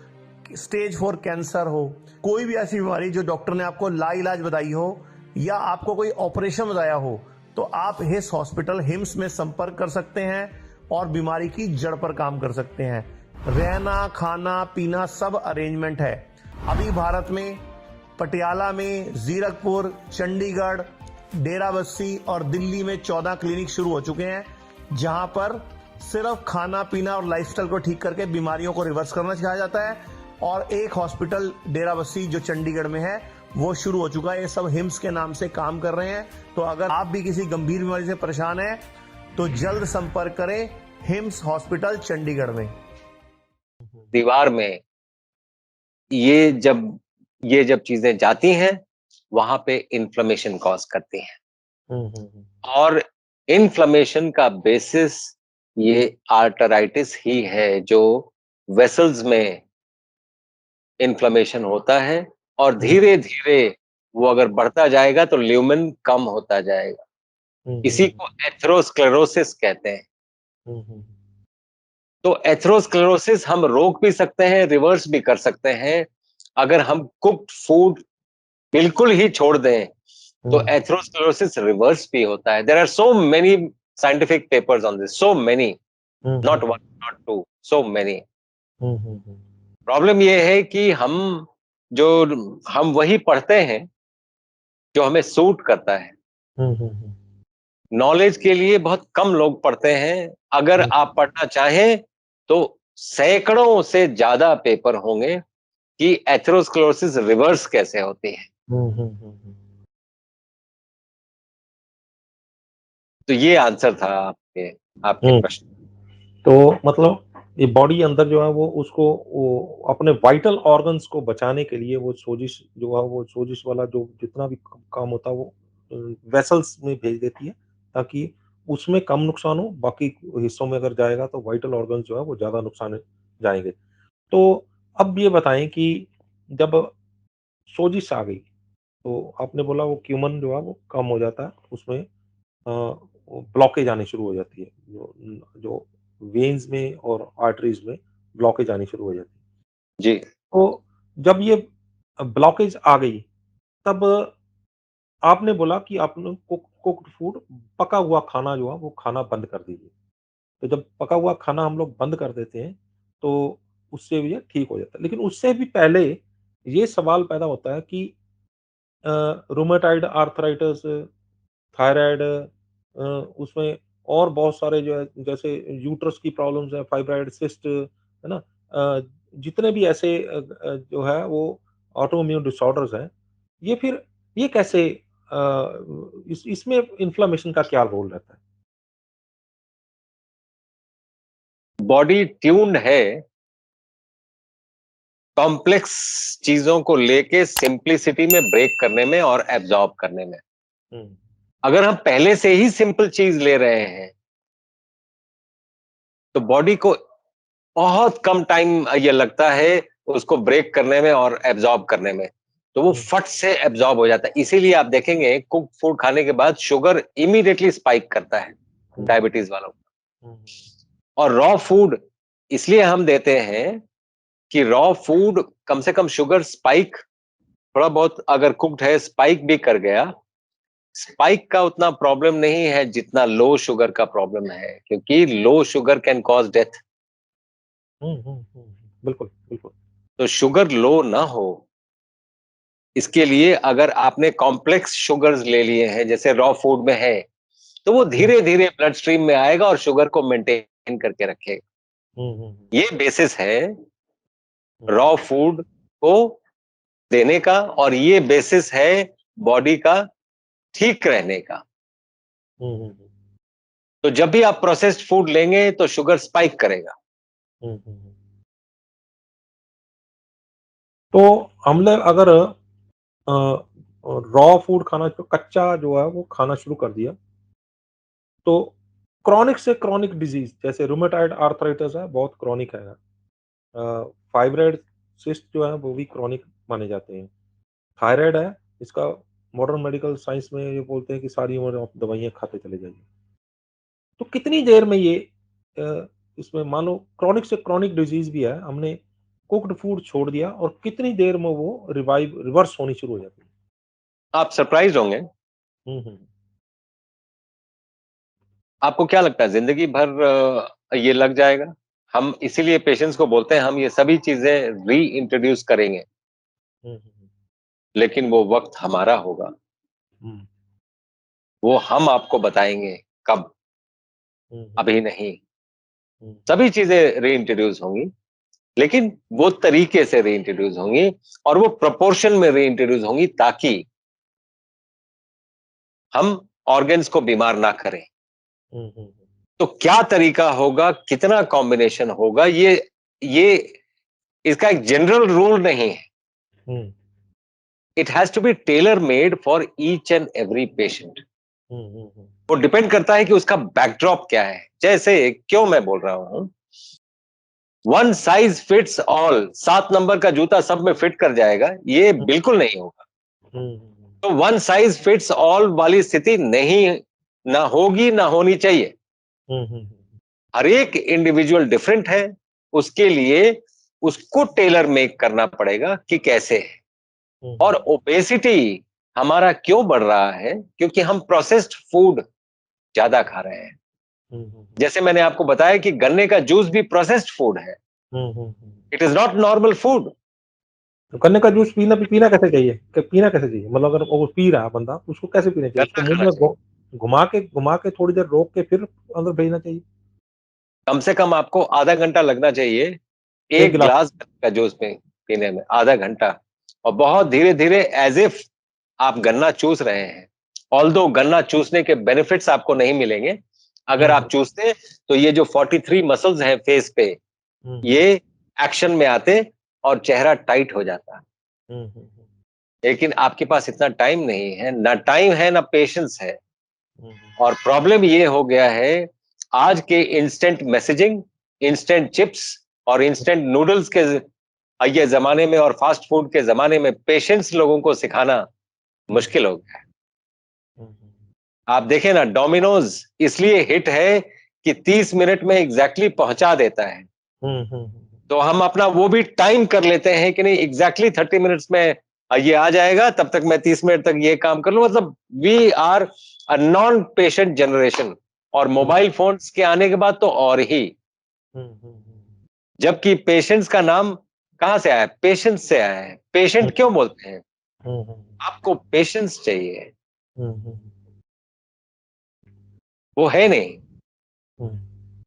स्टेज 4 कैंसर हो, कोई भी ऐसी बीमारी जो डॉक्टर ने आपको लाइलाज बताई हो या आपको कोई ऑपरेशन बताया हो, तो आप हिस हॉस्पिटल हिम्स में संपर्क कर सकते हैं और बीमारी की जड़ पर काम कर सकते हैं। रहना, खाना, पीना सब अरेंजमेंट है। अभी भारत में पटियाला में, जीरकपुर, चंडीगढ़, डेराबस्सी और दिल्ली में 14 क्लिनिक शुरू हो चुके हैं, जहां पर सिर्फ खाना पीना और लाइफस्टाइल को ठीक करके बीमारियों को रिवर्स करना सिखाया जाता है। और एक हॉस्पिटल डेराबस्सी जो चंडीगढ़ में है वो शुरू हो चुका है। ये सब हिम्स के नाम से काम कर रहे हैं। तो अगर आप भी किसी गंभीर बीमारी से परेशान हैं तो जल्द संपर्क करें हिम्स हॉस्पिटल चंडीगढ़ में। दीवार में ये जब चीजें जाती हैं वहां पे इन्फ्लेमेशन कॉज करती हैं। और इन्फ्लेमेशन का बेसिस ये आर्टराइटिस ही है, जो वेसल्स में इन्फ्लेमेशन होता है और धीरे धीरे वो अगर बढ़ता जाएगा तो ल्यूमेन कम होता जाएगा। इसी को एथेरोस्क्लेरोसिस कहते हैं। तो एथेरोस्क्लेरोसिस हम रोक भी सकते हैं, रिवर्स भी कर सकते हैं। अगर हम कुक्ड फूड बिल्कुल ही छोड़ दें तो एथेरोस्क्लेरोसिस रिवर्स भी होता है। There are so many scientific papers on this, so many, not one, not two, so many. Problem ये है कि हम वही पढ़ते हैं जो हमें सूट करता है। नॉलेज के लिए बहुत कम लोग पढ़ते हैं। अगर आप पढ़ना चाहें तो सैकड़ों से ज्यादा पेपर होंगे कि एथेरोस्क्लेरोसिस रिवर्स कैसे होती है। तो ये आंसर था आपके प्रश्न। तो मतलब ये बॉडी अंदर जो है वो अपने वाइटल ऑर्गन्स को बचाने के लिए वो सोजिश जो है, वो सोजिश वाला जो जितना भी काम होता है वो वेसल्स में भेज देती है ताकि उसमें कम नुकसान हो। बाकी हिस्सों में अगर जाएगा तो वाइटल ऑर्गन्स जो है वो ज़्यादा नुकसान जाएंगे। तो अब ये बताएं कि जब सोजिश आ गई तो आपने बोला वो क्यूमन जो है वो कम हो जाता है, उसमें ब्लॉकेज आनी शुरू हो जाती है, जो वेन्स में और आर्टरीज में ब्लॉकेज आनी शुरू हो जाती है जी। तो जब ये ब्लॉकेज आ गई तब आपने बोला कि आपने कुक्ड फूड, पका हुआ खाना जो है वो खाना बंद कर दीजिए। तो जब पका हुआ खाना हम लोग बंद कर देते हैं तो उससे भी ये ठीक हो जाता है। लेकिन उससे भी पहले ये सवाल पैदा होता है कि रूमेटाइड आर्थराइटिस, थायराइड, उसमें और बहुत सारे जो है जैसे यूट्रस की प्रॉब्लम्स है, फाइब्राइड सिस्ट, है ना? जितने भी ऐसे जो है वो ऑटोइम्यून डिसऑर्डर्स हैं, ये फिर ये कैसे इसमें इन्फ्लेमेशन का क्या रोल रहता है? बॉडी ट्यून्ड है कॉम्प्लेक्स चीजों को लेके सिंपलिसिटी में ब्रेक करने में और एब्जॉर्ब करने में। अगर हम पहले से ही सिंपल चीज ले रहे हैं तो बॉडी को बहुत कम टाइम ये लगता है उसको ब्रेक करने में और एब्जॉर्ब करने में, तो वो फट से एब्जॉर्ब हो जाता है। इसीलिए आप देखेंगे कुक फूड खाने के बाद शुगर इमीडिएटली स्पाइक करता है डायबिटीज वालों को। और रॉ फूड इसलिए हम देते हैं कि रॉ फूड कम से कम शुगर स्पाइक थोड़ा बहुत अगर कुक्ड है स्पाइक भी कर गया, स्पाइक का उतना प्रॉब्लम नहीं है जितना लो शुगर का प्रॉब्लम है, क्योंकि low sugar cane cause death. बिल्कुल, बिल्कुल। तो शुगर लो ना हो इसके लिए अगर आपने कॉम्प्लेक्स शुगर्स ले लिए हैं जैसे रॉ फूड में है, तो वो धीरे धीरे ब्लड स्ट्रीम में आएगा और शुगर को मेंटेन करके रखेगा। ये बेसिस है रॉ फूड को देने का, और ये बेसिस है बॉडी का ठीक रहने का। तो जब भी आप प्रोसेस्ड फूड लेंगे तो शुगर स्पाइक करेगा। तो हमने अगर रॉ फूड खाना, जो कच्चा जो है वो खाना शुरू कर दिया, तो क्रॉनिक से क्रॉनिक डिजीज जैसे रूमेटॉइड आर्थराइटिस है, बहुत क्रॉनिक है। फाइब्राइड सिस्ट जो है वो भी क्रॉनिक माने जाते हैं। थायराइड है, इसका मॉडर्न मेडिकल साइंस में ये बोलते हैं कि सारी उम्र आप दवाइयाँ खाते चले जाइए। तो कितनी देर में ये इसमें मान लो क्रॉनिक से क्रॉनिक डिजीज भी है, हमने कुक्ड फूड छोड़ दिया और कितनी देर में वो रिवर्स होनी शुरू हो जाती है? आप सरप्राइज होंगे। आपको क्या लगता है जिंदगी भर ये लग जाएगा? हम इसीलिए पेशेंट्स को बोलते हैं हम ये सभी चीजें री इंट्रोड्यूस करेंगे, लेकिन वो वक्त हमारा होगा, वो हम आपको बताएंगे कब, अभी नहीं। सभी चीजें री इंट्रोड्यूस होंगी, लेकिन वो तरीके से री इंट्रोड्यूस होंगी और वो प्रोपोर्शन में री इंट्रोड्यूस होंगी ताकि हम ऑर्गन्स को बीमार ना करें। तो क्या तरीका होगा, कितना कॉम्बिनेशन होगा, ये इसका एक जनरल रूल नहीं है। It has to be tailor made for each and every patient. वो डिपेंड करता है कि उसका बैकड्रॉप क्या है। जैसे क्यों मैं बोल रहा हूं, one size fits all, 7 number का जूता सब में फिट कर जाएगा, ये बिल्कुल नहीं होगा। तो वन साइज फिट्स ऑल वाली स्थिति नहीं ना होगी, ना होनी चाहिए। हर एक इंडिविजुअल डिफरेंट है, उसके लिए उसको टेलर मेक करना पड़ेगा कि कैसे है। और ओबेसिटी हमारा क्यों बढ़ रहा है? क्योंकि हम प्रोसेस्ड फूड ज्यादा खा रहे हैं। जैसे मैंने आपको बताया कि गन्ने का जूस भी प्रोसेस्ड फूड है, it is not normal food. तो गन्ने का जूस पीना कैसे चाहिए? पीना कैसे चाहिए? मतलब अगर वो पी रहा है बंदा, उसको कैसे पीना चाहिए? उसको मुंह में घुमा के थोड़ी देर रोक के फिर अंदर भेजना चाहिए। कम से कम आपको आधा घंटा लगना चाहिए एक गिलास का जूस पीने में, आधा घंटा। और बहुत धीरे धीरे एज इफ आप गन्ना चूस रहे हैं। ऑल्दो गन्ना चूसने के बेनिफिट्स आपको नहीं मिलेंगे। अगर आप चूसते तो ये जो 43 मसल्स हैं फेस पे, ये एक्शन में आते और चेहरा टाइट हो जाता। लेकिन आपके पास इतना टाइम नहीं है, ना टाइम है ना पेशेंस है। और प्रॉब्लम ये हो गया है आज के इंस्टेंट मैसेजिंग, इंस्टेंट चिप्स और इंस्टेंट नूडल्स के ये जमाने में और फास्ट फूड के जमाने में पेशेंस लोगों को सिखाना मुश्किल हो गया है। आप देखें ना, डोमिनोज इसलिए हिट है कि 30 मिनट में एग्जैक्टली पहुंचा देता है। तो हम अपना वो भी टाइम कर लेते हैं कि नहीं एग्जैक्टली 30 मिनट्स में ये आ जाएगा, तब तक मैं 30 मिनट तक ये काम कर लूं। मतलब we are a non patient generation. और मोबाइल फोन्स के आने के बाद तो और ही, जबकि पेशेंट्स का नाम कहां से आया है? पेशेंस से आया है। पेशेंट क्यों बोलते हैं? आपको पेशेंस चाहिए, वो है नहीं। हम्म,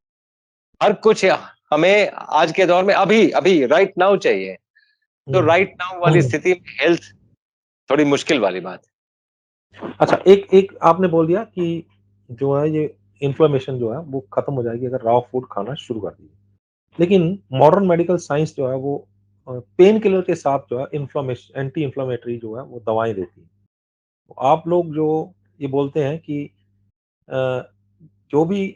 हर कुछ हमें आज के दौर में अभी अभी राइट नाउ चाहिए। तो राइट नाउ वाली स्थिति में हेल्थ थोड़ी मुश्किल वाली बात है। अच्छा, एक एक आपने बोल दिया कि जो है ये इन्फ्लेमेशन जो है वो खत्म हो जाएगी अगर रॉ फूड खाना शुरू कर दिए। लेकिन मॉडर्न मेडिकल साइंस जो है वो पेन किलर के साथ जो है एंटी इन्फ्लेमेटरी जो है वो दवाएं देती है। तो आप लोग जो ये बोलते हैं कि अ, जो भी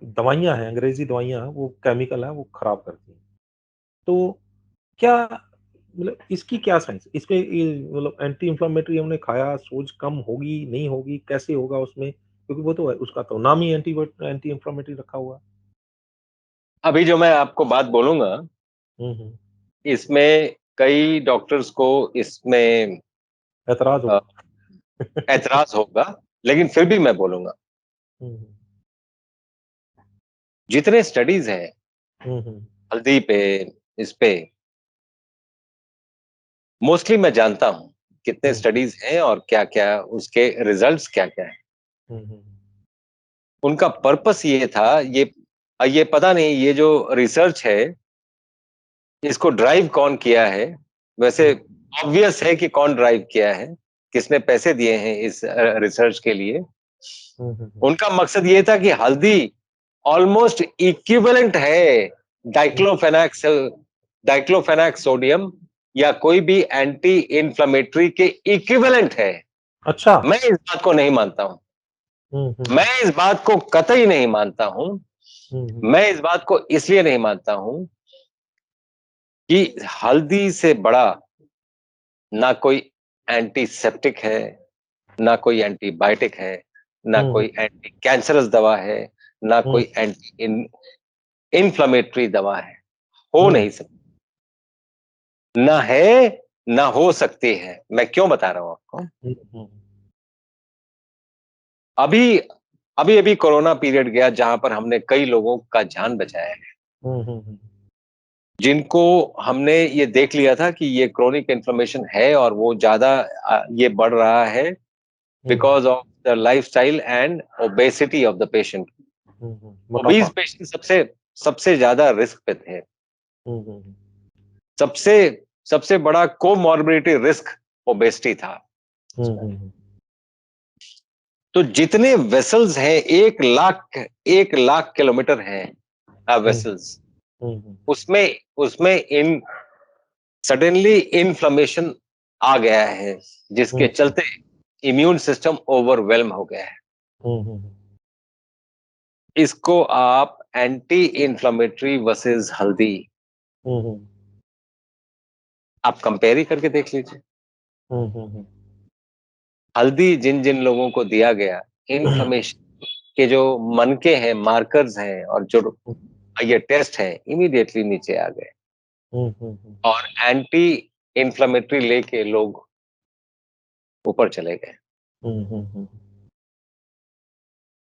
दवाइयाँ हैं, अंग्रेजी दवाइयाँ हैं, वो केमिकल है, वो खराब करती हैं। तो क्या मतलब इसकी क्या साइंस, इसमें ये मतलब एंटी इन्फ्लेमेटरी हमने खाया, सोज कम होगी, नहीं होगी, कैसे होगा उसमें? क्योंकि वो तो है, उसका तो नाम ही एंटी इन्फ्लेमेटरी रखा हुआ है। अभी जो मैं आपको बात बोलूंगा, हुँ। इसमें कई डॉक्टर्स को इसमें ऐतराज़ अ, होगा। ऐतराज होगा, लेकिन फिर भी मैं बोलूंगा, हुँ, जितने स्टडीज हैं हुँ। हल्दी पे, इस पे, मोस्टली मैं जानता हूं कितने हुँ, स्टडीज हैं और क्या क्या उसके रिजल्ट्स क्या क्या है। हुँ। उनका पर्पस ये था, ये पता नहीं ये जो रिसर्च है इसको ड्राइव कौन किया है। वैसे हुँ, ऑब्वियस है कि कौन ड्राइव किया है, किसने पैसे दिए हैं इस रिसर्च के लिए। हुँ। उनका मकसद ये था कि हल्दी ऑलमोस्ट इक्विवेलेंट है डाइक्लोफेनाक डाइक्लोफेनाक सोडियम या कोई भी एंटी इन्फ्लेमेटरी के इक्विवेलेंट है। अच्छा। मैं इस बात को नहीं मानता हूं। मैं इस बात को कतई नहीं मानता हूं। हुँ। मैं इस बात को इसलिए नहीं मानता हूं कि हल्दी से बड़ा ना कोई एंटीसेप्टिक है, ना कोई एंटीबायोटिक है, ना हुँ, कोई एंटी कैंसरस दवा है, ना हुँ, कोई एंटी इन्फ्लेमेटरी दवा है। हो हुँ, नहीं सकती, ना है, ना हो सकती है। मैं क्यों बता रहा हूं आपको? हुँ। अभी अभी अभी कोरोना पीरियड गया जहां पर हमने कई लोगों का जान बचाया है, हुँ। जिनको हमने ये देख लिया था कि ये क्रोनिक इन्फ्लेमेशन है और वो ज्यादा ये बढ़ रहा है because of the lifestyle and obesity of the patient. Obese मोटापा। पेशेंट सबसे सबसे ज्यादा रिस्क पे थे। हुँ। सबसे सबसे बड़ा कोमॉर्बिडिटी रिस्क ओबेसिटी था। हुँ। तो जितने वेसल्स हैं 1 लाख किलोमीटर हैं हुँ, वेसल्स, हुँ। उसमें उसमें इन सडनली इन्फ्लेमेशन आ गया है, जिसके हुँ, चलते इम्यून सिस्टम ओवरवेल्म हो गया है। हुँ। इसको आप एंटी इन्फ्लेमेटरी वर्सेस हल्दी हुँ। आप कंपेयर ही करके देख लीजिए। हुँ। हल्दी जिन जिन लोगों को दिया गया, इन्फ्लेमेशन के जो मनके हैं, मार्कर्स हैं और जो ये टेस्ट है, इमीडिएटली नीचे आ गए हुँ। और एंटी इन्फ्लेमेटरी लेके लोग ऊपर चले गए। हुँ।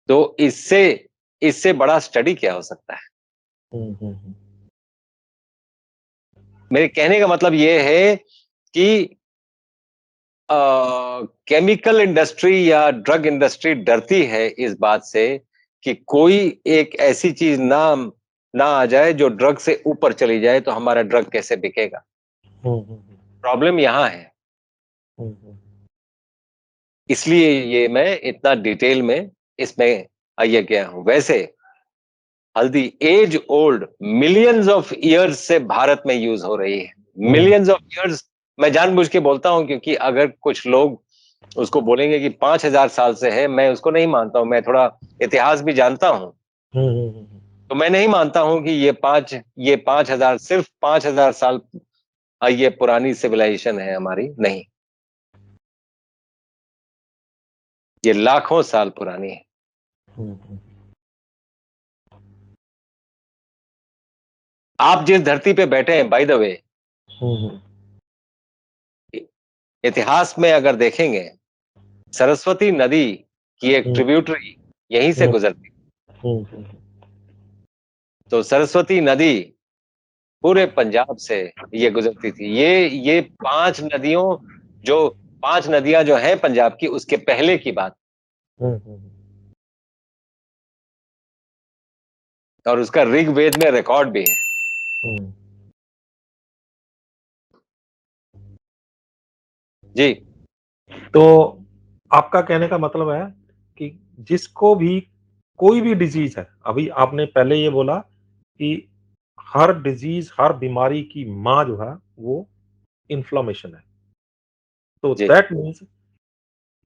तो इससे इससे बड़ा स्टडी क्या हो सकता है? हुँ। मेरे कहने का मतलब ये है कि केमिकल इंडस्ट्री या ड्रग इंडस्ट्री डरती है इस बात से कि कोई एक ऐसी चीज ना ना आ जाए जो ड्रग से ऊपर चली जाए, तो हमारा ड्रग कैसे बिकेगा? हुँ। प्रॉब्लम यहां है। हुँ। इसलिए ये मैं इतना डिटेल में इसमें आइए गया हूं। वैसे हल्दी as old millions of years से भारत में यूज हो रही है। हुँ। मिलियंस ऑफ इयर्स, मैं जानबूझ के बोलता हूं क्योंकि अगर कुछ लोग उसको बोलेंगे कि 5,000 साल से है, मैं उसको नहीं मानता हूं। मैं थोड़ा इतिहास भी जानता हूं, हुँ। तो मैं नहीं मानता हूं कि ये 5,000 सिर्फ 5,000 साल ये पुरानी सिविलाइजेशन है हमारी। नहीं, ये लाखों साल पुरानी है। हुँ। आप जिस धरती पे बैठे हैं, बाय द वे, हुँ। इतिहास में अगर देखेंगे, सरस्वती नदी की एक हुँ। ट्रिब्यूटरी यहीं से हुँ। गुजरती। हुँ। तो सरस्वती नदी पूरे पंजाब से ये गुजरती थी। ये 5 नदियों, जो 5 नदियां जो हैं पंजाब की, उसके पहले की बात। हुँ। और उसका ऋग्वेद में रिकॉर्ड भी है। जी। तो आपका कहने का मतलब है कि जिसको भी कोई भी डिजीज है, अभी आपने पहले ये बोला कि हर डिजीज, हर बीमारी की माँ जो है वो इन्फ्लेमेशन है। तो जी। दैट मीन्स,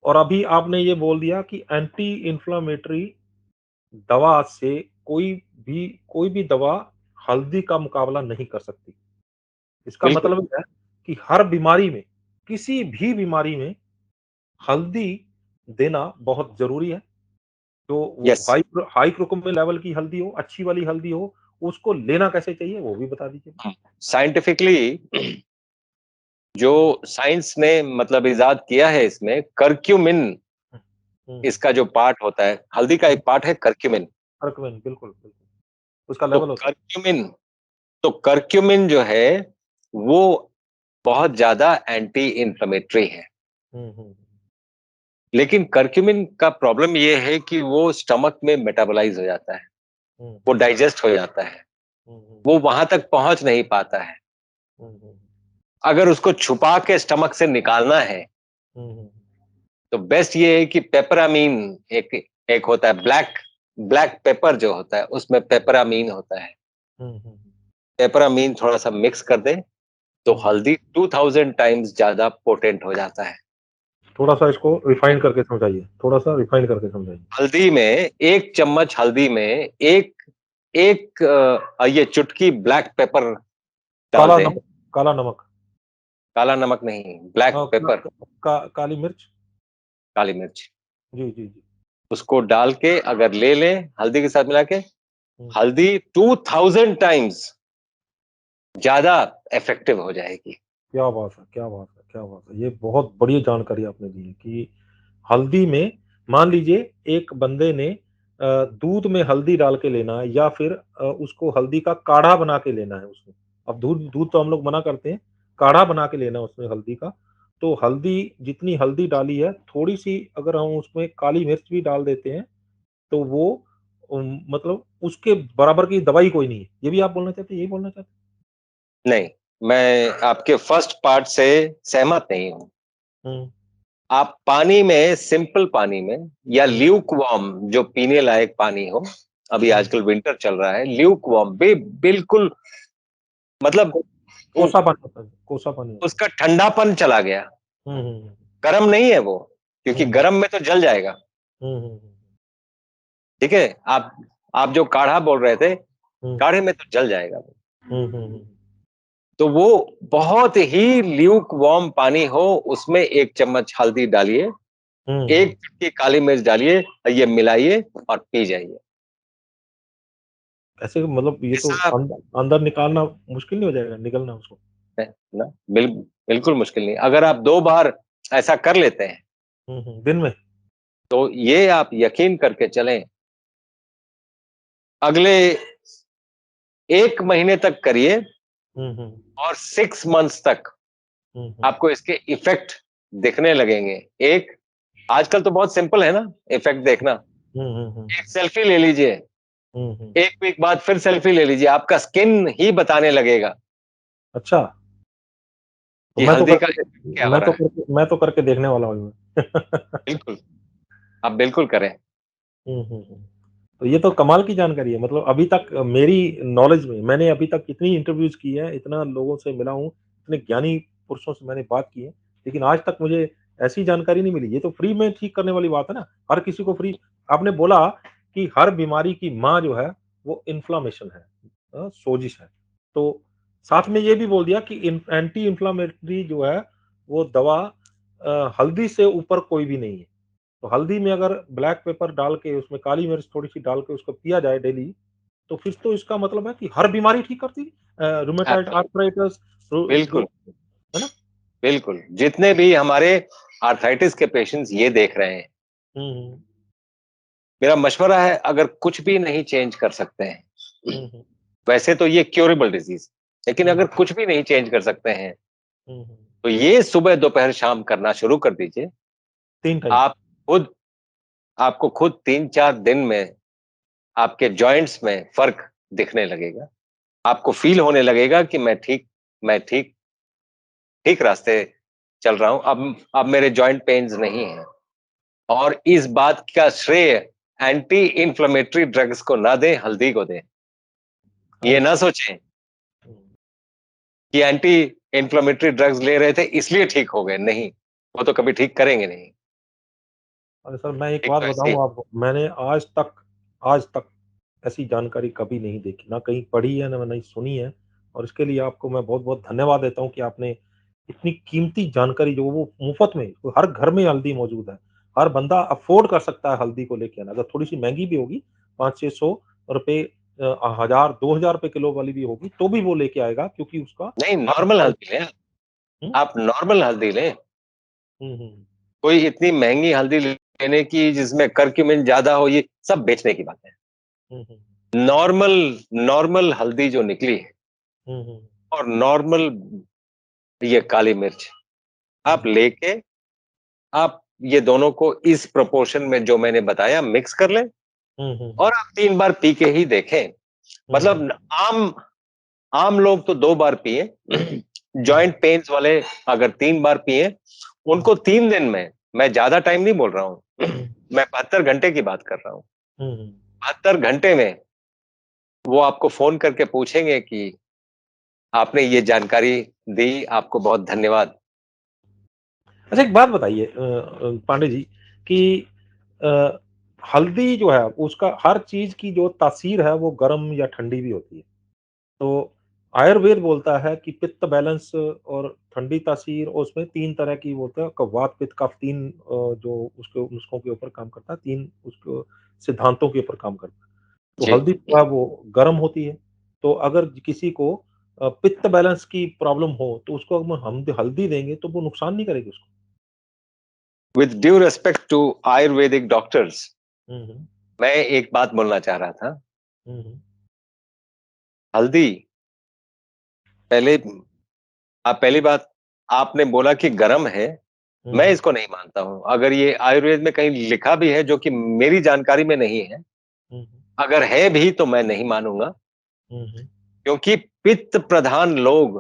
और अभी आपने ये बोल दिया कि एंटी इन्फ्लेमेटरी दवा से कोई भी दवा हल्दी का मुकाबला नहीं कर सकती। इसका बिल्कुल। मतलब है कि हर बीमारी में, किसी भी बीमारी में हल्दी देना बहुत ज़रूरी है। तो वो यस। हाई क्रोकोमे लेवल की हल्दी हो, अच्छी वाली हल्दी हो, उसको लेना कैसे चाहिए वो भी बता दीजिए? साइंटिफिकली जो साइंस ने मतलब इजाद किया है, इसमें करक्यूमिन हुँ, इसका जो पार्ट होता है, हल्दी का हुँ, एक पार्ट है करक्यूमिन। कर्क्यूमिन बिल्कुल, बिल्कुल। उसका तो लेवल होता है। करक्यूमिन तो करक्यूमिन जो है वो बहुत ज्यादा एंटी इन्फ्लेमेटरी है। हुँ, हुँ, लेकिन करक्यूमिन का प्रॉब्लम ये है कि वो स्टमक में मेटाबोलाइज हो जाता है, हुँ, वो डाइजेस्ट हो जाता है, हुँ, हुँ, वो वहां तक पहुंच नहीं पाता है। हुँ, हुँ, अगर उसको छुपा के स्टमक से निकालना है हुँ, हुँ, तो बेस्ट ये है कि पेपरामीन, एक एक होता है ब्लैक ब्लैक पेपर जो होता है, उसमें पेपरामीन होता है। हुँ, हुँ, पेपरामीन थोड़ा सा मिक्स कर दे तो हुँ। हल्दी 2000 टाइम्स ज्यादा पोटेंट हो जाता है। थोड़ा-सा इसको रिफाइन करके समझाइए, थोड़ा-सा रिफाइन करके समझाइए। हल्दी में 1 चम्मच हल्दी में एक एक ये चुटकी ब्लैक पेपर डाल काला दें। नमक, काला नमक। काला नमक नहीं, ब्लैक का पेपर, का काली मिर्च। काली मिर्च। जी, जी, जी। उसको डाल के अगर ले लें हल्दी के साथ मिला के, हुँ। हल्दी 2000 टाइम्स ज्यादा इफेक्टिव हो जाएगी। क्या बात है! क्या बात है! क्या बात है! ये बहुत बढ़िया जानकारी आपने दी है कि हल्दी में, मान लीजिए एक बंदे ने दूध में हल्दी डाल के लेना है या फिर उसको हल्दी का काढ़ा बना के लेना है उसमें। अब दूध दूध तो हम लोग मना करते हैं, काढ़ा बना के लेना है उसमें हल्दी का। तो हल्दी, जितनी हल्दी डाली है, थोड़ी-सी अगर हम उसमें काली मिर्च भी डाल देते हैं, तो वो मतलब उसके बराबर की दवाई कोई नहीं है। ये भी आप बोलना चाहते हैं, यही बोलना चाहते नहीं, मैं आपके फर्स्ट पार्ट से सहमत नहीं हूं। हैं? हुँ, आप पानी में, सिंपल पानी में या हुँ, ल्यूक वार्म जो पीने लायक पानी हो, अभी हुँ। आजकल विंटर चल रहा है, ल्यूक वार्म बिल्कुल मतलब उ- कोसा पानी होता है, कोसा पानी होता है। उसका ठंडापन चला गया। हुँ, हुँ, गर्म नहीं है वो, क्योंकि हुँ, गर्म में तो जल जाएगा। हुँ, हुँ, हुँ, ठीक है। आप जो काढ़ा बोल रहे थे, हुँ, काढ़े में तो जल जाएगा वो। हुँ, हुँ, हुँ, तो वो बहुत ही ल्यूक वार्म पानी हो, उसमें 1 चम्मच हल्दी डालिए, हुँ, 1 हुँ। चुटकी काली मिर्च डालिए, ये मिलाइए और पी जाइए। ऐसे मतलब ये तो ऐसा अंदर निकालना मुश्किल नहीं हो जाएगा, निगलना उसको? है ना? बिल्कुल मुश्किल नहीं। अगर आप 2 बार ऐसा कर लेते हैं, हुँ, हुँ, दिन में? तो ये आप यकीन करके चलें, अगले 1 महीने तक करिए हुँ, हुँ, और 6 मंथ्स तक हुँ, हुँ, आपको इसके इफ़ेक्ट दिखने लगेंगे। एक आजकल तो बहुत सिंपल है ना इफ़ेक्ट देखना। हुँ, हुँ, हुँ, एक सेल्फी ले लीजिए, हुँ, हुँ। 1 वीक बाद फिर सेल्फी ले लीजिए, आपका स्किन ही बताने लगेगा अच्छा, तो कि हल्दी का इफ़ेक्ट क्या हो रहा है। मैं तो करके देखने वाला हूँ ये। बिल्कुल, आप बिल्कुल करें। हुँ, हुँ, हुँ। तो ये तो कमाल की जानकारी है। मतलब अभी तक मेरी नॉलेज में, मैंने अभी तक इतनी इंटरव्यूज़ की है, इतना लोगों से मिला हूँ, इतने ज्ञानी पुरुषों से मैंने बात की है, लेकिन आज तक मुझे ऐसी जानकारी नहीं मिली। ये तो फ्री में ठीक करने वाली बात है ना, हर किसी को फ्री। आपने बोला कि हर बीमारी की माँ जो है, वो इन्फ्लेमेशन है, सोजिश है। तो साथ में ये भी बोल दिया कि एंटी इन्फ्लेमेटरी जो है, वो दवा हल्दी से ऊपर कोई भी नहीं है। तो हल्दी में अगर ब्लैक पेपर डाल के, उसमें काली मिर्च थोड़ी-सी डाल के उसको पिया जाए डेली, तो फिर तो इसका मतलब है कि हर बीमारी ठीक करती है। रूमेटॉइड एब्सोल्यूट आर्थराइटिस, जो बिल्कुल, है ना? बिल्कुल। जितने भी हमारे आर्थराइटिस के पेशेंट्स ये देख रहे हैं, हुँ, हुँ। मेरा मशवरा है अगर कुछ भी नहीं चेंज कर सकते हैं, हुँ, हुँ। वैसे तो ये क्योरेबल डिजीज़, लेकिन हुँ, अगर कुछ भी नहीं चेंज कर सकते हैं, हुँ, हुँ। तो ये सुबह, दोपहर, शाम करना शुरू कर दीजिए। 3 टाइम। आप खुद आपको खुद 3-4 दिन में आपके जॉइंट्स में फर्क दिखने लगेगा, आपको फील होने लगेगा कि मैं ठीक रास्ते चल रहा हूं, अब मेरे जॉइंट पेन्स नहीं है। और इस बात का श्रेय एंटी इंफ्लेमेटरी ड्रग्स को ना दें, हल्दी को दें। ये ना सोचें कि एंटी इंफ्लेमेटरी ड्रग्स ले रहे थे इसलिए ठीक हो गए, नहीं, वो तो कभी ठीक करेंगे नहीं। अरे सर, मैं एक एक बात तो ऐसे बताऊं आपको, मैंने आज तक ऐसी जानकारी कभी नहीं देखी, ना कहीं पढ़ी है, ना नहीं सुनी है। और इसके लिए आपको मैं बहुत बहुत धन्यवाद देता हूं कि आपने इतनी कीमती जानकारी, जो वो मुफ्त में, हर घर में हल्दी मौजूद है, हर बंदा अफोर्ड कर सकता है हल्दी को लेके आना। अगर थोड़ी सी महंगी भी होगी, 500-600 रुपए, 1000-2000 रुपए किलो वाली भी होगी, तो भी वो लेके आएगा, क्योंकि उसका नहीं, हर नॉर्मल हल्दी लें, हम्म आप नॉर्मल हल्दी लें। हम्म कोई इतनी महंगी हल्दी लेने की जिसमें करक्यूमिन ज्यादा हो, ये सब बेचने की बात है। हम्म नॉर्मल नॉर्मल हल्दी जो निकली है, हम्म और नॉर्मल ये काली मिर्च, आप लेके आप ये दोनों को इस प्रोपोर्शन में जो मैंने बताया मिक्स कर लें, और आप 3 बार पी के ही देखें। मतलब आम लोग तो 2 बार पिए, जॉइंट पेन्स वाले अगर 3 बार पिए, उनको 3 दिन में, मैं ज्यादा टाइम नहीं बोल रहा हूं, मैं 72 घंटे की बात कर रहा हूं, 72 घंटे में वो आपको फोन करके पूछेंगे कि आपने ये जानकारी दी, आपको बहुत धन्यवाद। अच्छा, एक बात बताइए पांडे जी, कि अ, हल्दी जो है उसका हर चीज की जो तासीर है वो गर्म या ठंडी भी होती है। तो आयुर्वेद बोलता है कि पित्त बैलेंस और ठंडी तासीर, और उसमें 3 तरह की बोलते हैं, वात पित्त कफ, 3 जो उसके नुस्खों के ऊपर काम करता है, 3 उसके सिद्धांतों के ऊपर काम करता है। तो जी, हल्दी जो है वो गर्म होती है। तो अगर किसी को पित्त बैलेंस की प्रॉब्लम हो, तो उसको अगर हम हल्दी देंगे तो वो नुकसान नहीं करेगी उसको। With due respect to Ayurvedic doctors, hmm, hmm. मैं एक बात बोलना चाह रहा था। हुँ, हुँ। हल्दी, पहले आप पहली बात आपने बोला कि गर्म है, हुँ, मैं हुँ। इसको नहीं मानता हूं। अगर ये आयुर्वेद में कहीं लिखा भी है, जो कि मेरी जानकारी में नहीं है, हुँ, हुँ। अगर है भी तो मैं नहीं मानूंगा, हुँ, हुँ। क्योंकि पित्त प्रधान लोग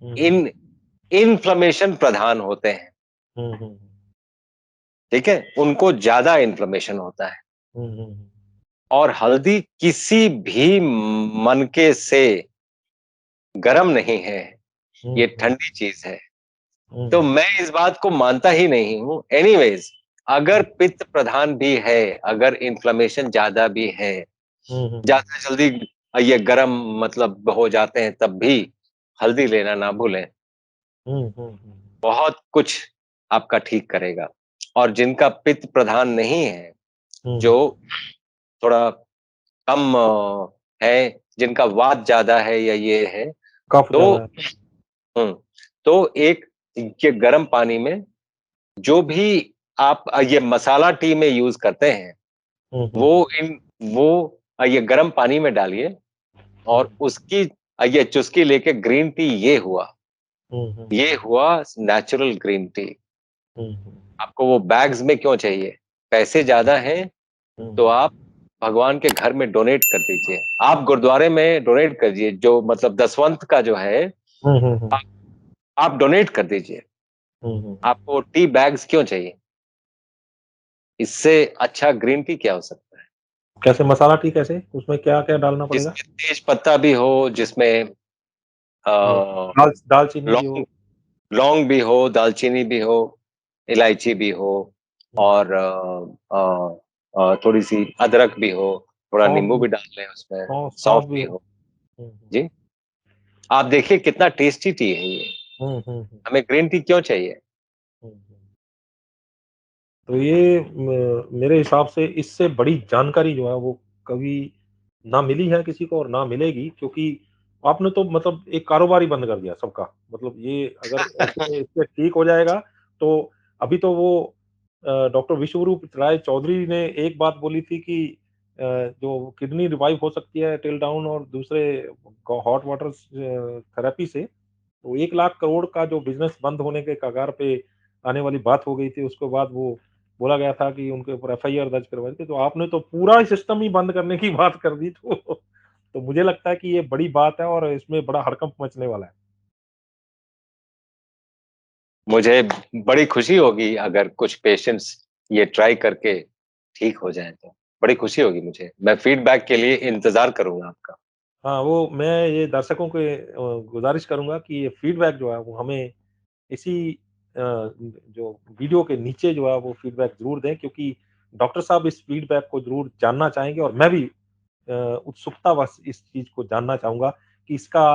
हुँ, हुँ। इन इन्फ्लेमेशन प्रधान होते हैं। हुँ, हुँ। ठीक है, उनको ज्यादा इन्फ्लेमेशन होता है। हुँ, हुँ। और हल्दी किसी भी मनके से गर्म नहीं है, हुँ, ये हुँ। ठंडी चीज है। हुँ, तो हुँ। मैं इस बात को मानता ही नहीं हूं। एनीवेज, अगर पित्त प्रधान भी है, अगर इन्फ्लेमेशन ज्यादा भी है, हुँ, हुँ। ज्यादा जल्दी ये गर्म मतलब हो जाते हैं, तब भी हल्दी लेना ना भूलें। हुँ, हुँ, हुँ। बहुत कुछ आपका ठीक करेगा। और जिनका पित्त प्रधान नहीं है, हुँ, जो हुँ। थोड़ा कम है, जिनका वात ज्यादा है या ये है, कफ तो ज़्यादा है। तो एक ये गर्म पानी में जो भी आप ये मसाला टी में यूज करते हैं, हुँ, हुँ। वो इन वो ये गर्म पानी में डालिए, हुँ, और उसकी ये चुस्की लेके ग्रीन टी, हुँ, हुँ। ये हुआ नेचुरल ग्रीन टी। हुँ, हुँ। आपको वो बैग्स में क्यों चाहिए? पैसे ज्यादा हैं हुँ, तो हुँ। आप भगवान के घर में डोनेट कर दीजिए, आप गुरुद्वारे में डोनेट करिए, जो मतलब दसवंत का जो है, हुँ, हुँ, हुँ। आप आप डोनेट कर दीजिए। हुँ, हुँ। आपको टी बैग्स क्यों चाहिए? इससे अच्छा ग्रीन टी क्या हो सकता है? कैसे मसाला टी कैसे? उसमें क्या-क्या डालना पड़ेगा? जिसमें तेज पत्ता भी हो, जिसमें हुँ। अ, दालचीनी भी लौंग हो। लौंग भी हो, दालचीनी भी हो, इलायची भी हो, हुँ। और थोड़ी-सी अदरक भी हो, थोड़ा सौंफ नींबू भी भी डाल लें उसमें, सौंफ सौंफ भी भी हो। हो। हुँ, हुँ। जी, आप देखिए कितना टेस्टी टी है ये। हुँ, हुँ, हुँ। हमें ग्रीन टी क्यों चाहिए? हुँ, हुँ। तो ये मेरे हिसाब से इससे बड़ी जानकारी जो है वो कभी ना मिली है किसी को और ना मिलेगी, क्योंकि आपने तो मतलब एक कारोबार ही बंद कर दिया सबका। मतलब ये अगर ऐसे इससे ठीक हो जाएगा, तो अभी तो वो डॉक्टर विश्वरूप राय चौधरी ने एक बात बोली थी कि जो किडनी रिवाइव हो सकती है टिल डाउन और दूसरे हॉट वाटर थेरेपी से, तो 1 लाख करोड़ का जो बिज़नेस बंद होने के कगार पे आने वाली बात हो गई थी, उसके बाद वो बोला गया था कि उनके ऊपर एफआईआर दर्ज करवाई थी, तो आपने तो पूरा सिस्टम ही बंद करने की बात कर दी। तो मुझे लगता है कि ये बड़ी बात है और इसमें बड़ा हड़कंप मचने वाला है। मुझे बड़ी खुशी होगी अगर कुछ पेशेंट्स ये ट्राई करके ठीक हो जाएं, तो बड़ी खुशी होगी मुझे। मैं फीडबैक के लिए इंतजार करूंगा आपका। हाँ, वो मैं ये दर्शकों को गुज़ारिश करूँगा कि ये फीडबैक जो है वो हमें इसी जो वीडियो के नीचे जो है वो फीडबैक ज़रूर दें, क्योंकि डॉक्टर साहब इस फीडबैक को ज़रूर जानना चाहेंगे और मैं भी उत्सुकतावश इस चीज़ को जानना चाहूँगा कि इसका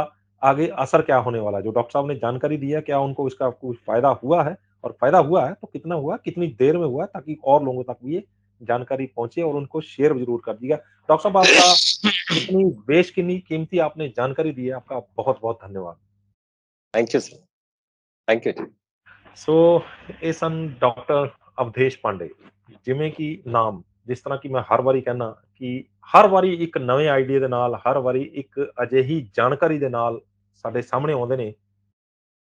आगे असर क्या होने वाला है। जो डॉक्टर साहब ने जानकारी दी है, क्या उनको इसका कुछ फ़ायदा हुआ है? और फ़ायदा हुआ है तो कितना हुआ, कितनी देर में हुआ, ताकि और लोगों तक भी ये जानकारी पहुँचे और उनको शेयर ज़रूर कर दीजिएगा। डॉक्टर साहब, आपका इतनी बेशकीमती आपने जानकारी दी है, आपका बहुत-बहुत धन्यवाद। Thank you sir. Thank you. So ਇਹ ਸਨ ਡਾਕਟਰ ਅਵਧੇਸ਼ ਪਾਂਡੇ, ਜਿਵੇਂ ਕਿ ਨਾਮ, ਜਿਸ ਤਰ੍ਹਾਂ ਕਿ ਮੈਂ ਹਰ ਵਾਰੀ ਕਹਿੰਦਾ ਕਿ ਹਰ ਵਾਰੀ ਇੱਕ ਨਵੇਂ ਆਈਡੀਆ ਦੇ ਨਾਲ, ਹਰ ਵਾਰੀ ਇੱਕ ਅਜਿਹੀ ਜਾਣਕਾਰੀ ਦੇ ਨਾਲ ਸਾਡੇ ਸਾਹਮਣੇ ਆਉਂਦੇ ਨੇ,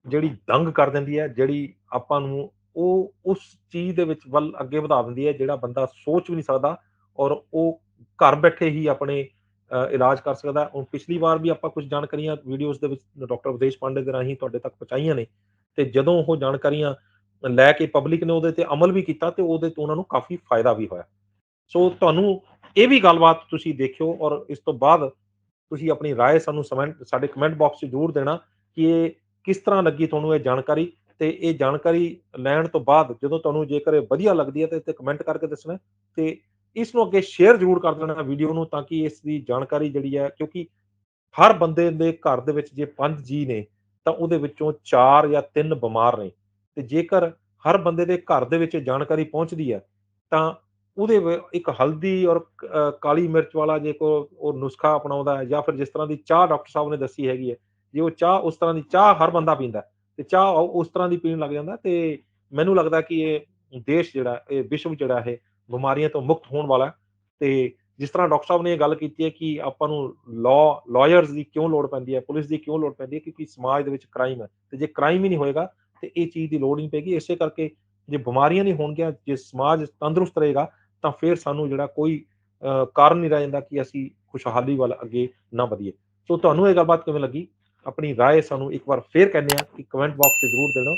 ਜਿਹੜੀ ਦੰਗ ਕਰ ਦਿੰਦੀ ਹੈ, ਜਿਹੜੀ ਆਪਾਂ ਨੂੰ ਉਹ ਉਸ ਚੀਜ਼ ਦੇ ਵਿੱਚ ਵੱਲ ਅੱਗੇ ਵਧਾ ਦਿੰਦੀ ਹੈ, ਜਿਹੜਾ ਬੰਦਾ ਸੋਚ ਵੀ ਨਹੀਂ ਸਕਦਾ ਔਰ ਉਹ ਘਰ ਬੈਠੇ ਹੀ ਆਪਣੇ ਇਲਾਜ ਕਰ ਸਕਦਾ। ਹੁਣ ਪਿਛਲੀ ਵਾਰ ਵੀ ਆਪਾਂ ਕੁਝ ਜਾਣਕਾਰੀਆਂ ਵੀਡੀਓਜ਼ ਦੇ ਵਿੱਚ ਡਾਕਟਰ ਅਵਧੇਸ਼ ਪਾਂਡੇ ਦੇ ਰਾਹੀਂ ਤੁਹਾਡੇ ਤੱਕ ਪਹੁੰਚਾਈਆਂ ਨੇ, ਤੇ ਜਦੋਂ ਉਹ ਜਾਣਕਾਰੀਆਂ ਲੈ ਕੇ ਪਬਲਿਕ ਨੇ ਉਹਦੇ ਤੇ ਅਮਲ ਵੀ ਕੀਤਾ ਤੇ ਉਹਦੇ ਤੋਂ ਉਹਨਾਂ ਨੂੰ ਕਾਫੀ ਫਾਇਦਾ ਵੀ ਹੋਇਆ। ਸੋ ਤੁਹਾਨੂੰ ਇਹ ਵੀ ਗੱਲਬਾਤ ਤੁਸੀਂ ਦੇਖਿਓ ਔਰ ਇਸ ਤੋਂ ਬਾਅਦ ਤੁਸੀਂ ਆਪਣੀ ਰਾਏ ਸਾਨੂੰ ਸਾਡੇ ਕਮੈਂਟ ਬਾਕਸ 'ਚ ਜ਼ਰੂਰ ਦੇਣਾ ਕਿ ਇਹ ਕਿਸ ਤਰ੍ਹਾਂ ਲੱਗੀ ਤੁਹਾਨੂੰ ਇਹ ਜਾਣਕਾਰੀ, ਤੇ ਇਹ ਜਾਣਕਾਰੀ ਲੈਣ ਤੋਂ ਬਾਅਦ ਜਦੋਂ ਤੁਹਾਨੂੰ ਜੇਕਰ ਇਹ ਵਧੀਆ ਲੱਗਦੀ ਹੈ ਤੇ ਇੱਥੇ ਕਮੈਂਟ ਕਰਕੇ ਦੱਸਣਾ, ਤੇ ਇਸ ਨੂੰ ਅੱਗੇ ਸ਼ੇਅਰ ਜ਼ਰੂਰ ਕਰ ਦੇਣਾ ਵੀਡੀਓ ਨੂੰ, ਤਾਂ ਕਿ ਇਸ ਦੀ ਜਾਣਕਾਰੀ ਜਿਹੜੀ ਹੈ, ਕਿਉਂਕਿ ਹਰ ਬੰਦੇ ਦੇ ਘਰ ਦੇ ਵਿੱਚ ਜੇ 5 ਜੀ ਨੇ ਤਾਂ ਉਹਦੇ ਵਿੱਚੋਂ 4 ਜਾਂ 3 ਬਿਮਾਰ ਨੇ, ਤੇ ਜੇਕਰ ਹਰ ਬੰਦੇ ਦੇ ਘਰ ਦੇ ਵਿੱਚ ਜਾਣਕਾਰੀ ਪਹੁੰਚਦੀ ਹੈ ਤਾਂ ਉਹਦੇ ਇੱਕ ਹਲਦੀ ਔਰ ਕਾਲੀ ਮਿਰਚ ਵਾਲਾ ਜੇ ਕੋਈ ਉਹ ਨੁਸਖਾ ਅਪਣਾਉਂਦਾ ਹੈ, ਜਾਂ ਫਿਰ ਜਿਸ ਤਰ੍ਹਾਂ ਦੀ ਚਾਹ ਡਾਕਟਰ ਸਾਹਿਬ ਨੇ ਦੱਸੀ ਹੈਗੀ ਹੈ, ਜੇ ਉਹ ਚਾਹ ਉਸ ਤਰ੍ਹਾਂ ਦੀ ਚਾਹ ਹਰ ਬੰਦਾ ਪੀਂਦਾ ਤੇ ਚਾਹ ਉਸ ਤਰ੍ਹਾਂ ਦੀ ਪੀਣ ਲੱਗ ਜਾਂਦਾ, ਤੇ ਮੈਨੂੰ ਲੱਗਦਾ ਕਿ ਇਹ ਦੇਸ਼ ਜਿਹੜਾ, ਇਹ ਵਿਸ਼ਵ ਜਿਹੜਾ ਇਹ ਬਿਮਾਰੀਆਂ ਤੋਂ ਮੁਕਤ ਹੋਣ ਵਾਲਾ ਹੈ। ਤੇ ਜਿਸ ਤਰ੍ਹਾਂ ਡਾਕਟਰ ਸਾਹਿਬ ਨੇ ਇਹ ਗੱਲ ਕੀਤੀ ਹੈ ਕਿ ਆਪਾਂ ਨੂੰ ਲਾਇਰਸ ਦੀ ਕਿਉਂ ਲੋੜ ਪੈਂਦੀ ਹੈ, ਪੁਲਿਸ ਦੀ ਕਿਉਂ ਲੋੜ ਪੈਂਦੀ ਹੈ, ਕਿਉਂਕਿ ਸਮਾਜ ਦੇ ਵਿੱਚ ਕ੍ਰਾਈਮ ਹੈ, ਤੇ ਜੇ ਕ੍ਰਾਈਮ ਹੀ ਨਹੀਂ ਹੋਏਗਾ ਤੇ ਇਹ ਚੀਜ਼ ਦੀ ਲੋੜ ਨਹੀਂ ਪੈਗੀ। ਇਸੇ ਕਰਕੇ ਜੇ ਬਿਮਾਰੀਆਂ ਨਹੀਂ ਹੋਣਗੀਆਂ, ਜੇ ਸਮਾਜ ਤੰਦਰੁਸਤ ਰਹੇਗਾ, ਤਾਂ ਫਿਰ ਸਾਨੂੰ ਜਿਹੜਾ ਕੋਈ ਕਾਰਨ ਨਹੀਂ ਰਹਿ ਜਾਂਦਾ ਕਿ ਅਸੀਂ ਖੁਸ਼ਹਾਲੀ ਵੱਲ ਅੱਗੇ ਨਾ ਵਧੀਏ। ਸੋ ਤੁਹਾਨੂੰ ਇਹ ਗੱਲਬਾਤ ਕਿਵੇਂ ਲੱਗੀ? ਆਪਣੀ ਰਾਏ ਸਾਨੂੰ ਇੱਕ ਵਾਰ ਫੇਰ ਕਹਿੰਦੇ ਆ ਕਿ ਕਮੈਂਟ ਬਾਕਸ 'ਚ ਜ਼ਰੂਰ ਦੇਣਾ।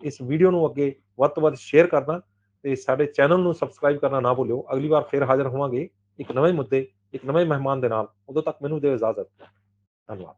ਇਸ ਵੀਡੀਓ ਨੂੰ ਅੱਗੇ ਵੱਧ ਤੋਂ ਵੱਧ ਸ਼ੇਅਰ ਕਰਨਾ ਤੇ ਸਾਡੇ ਚੈਨਲ ਨੂੰ ਸਬਸਕ੍ਰਾਈਬ ਕਰਨਾ ਨਾ ਭੁੱਲਿਓ। ਅਗਲੀ ਵਾਰ ਫੇਰ ਹਾਜ਼ਰ ਹੋਵਾਂਗੇ ਇੱਕ ਨਵੇਂ ਮੁੱਦੇ, ਇੱਕ ਨਵੇਂ ਮਹਿਮਾਨ ਦੇ ਨਾਲ। ਉਦੋਂ ਤੱਕ ਮੈਨੂੰ ਦਿਓ ਇਜਾਜ਼ਤ। ਧੰਨਵਾਦ।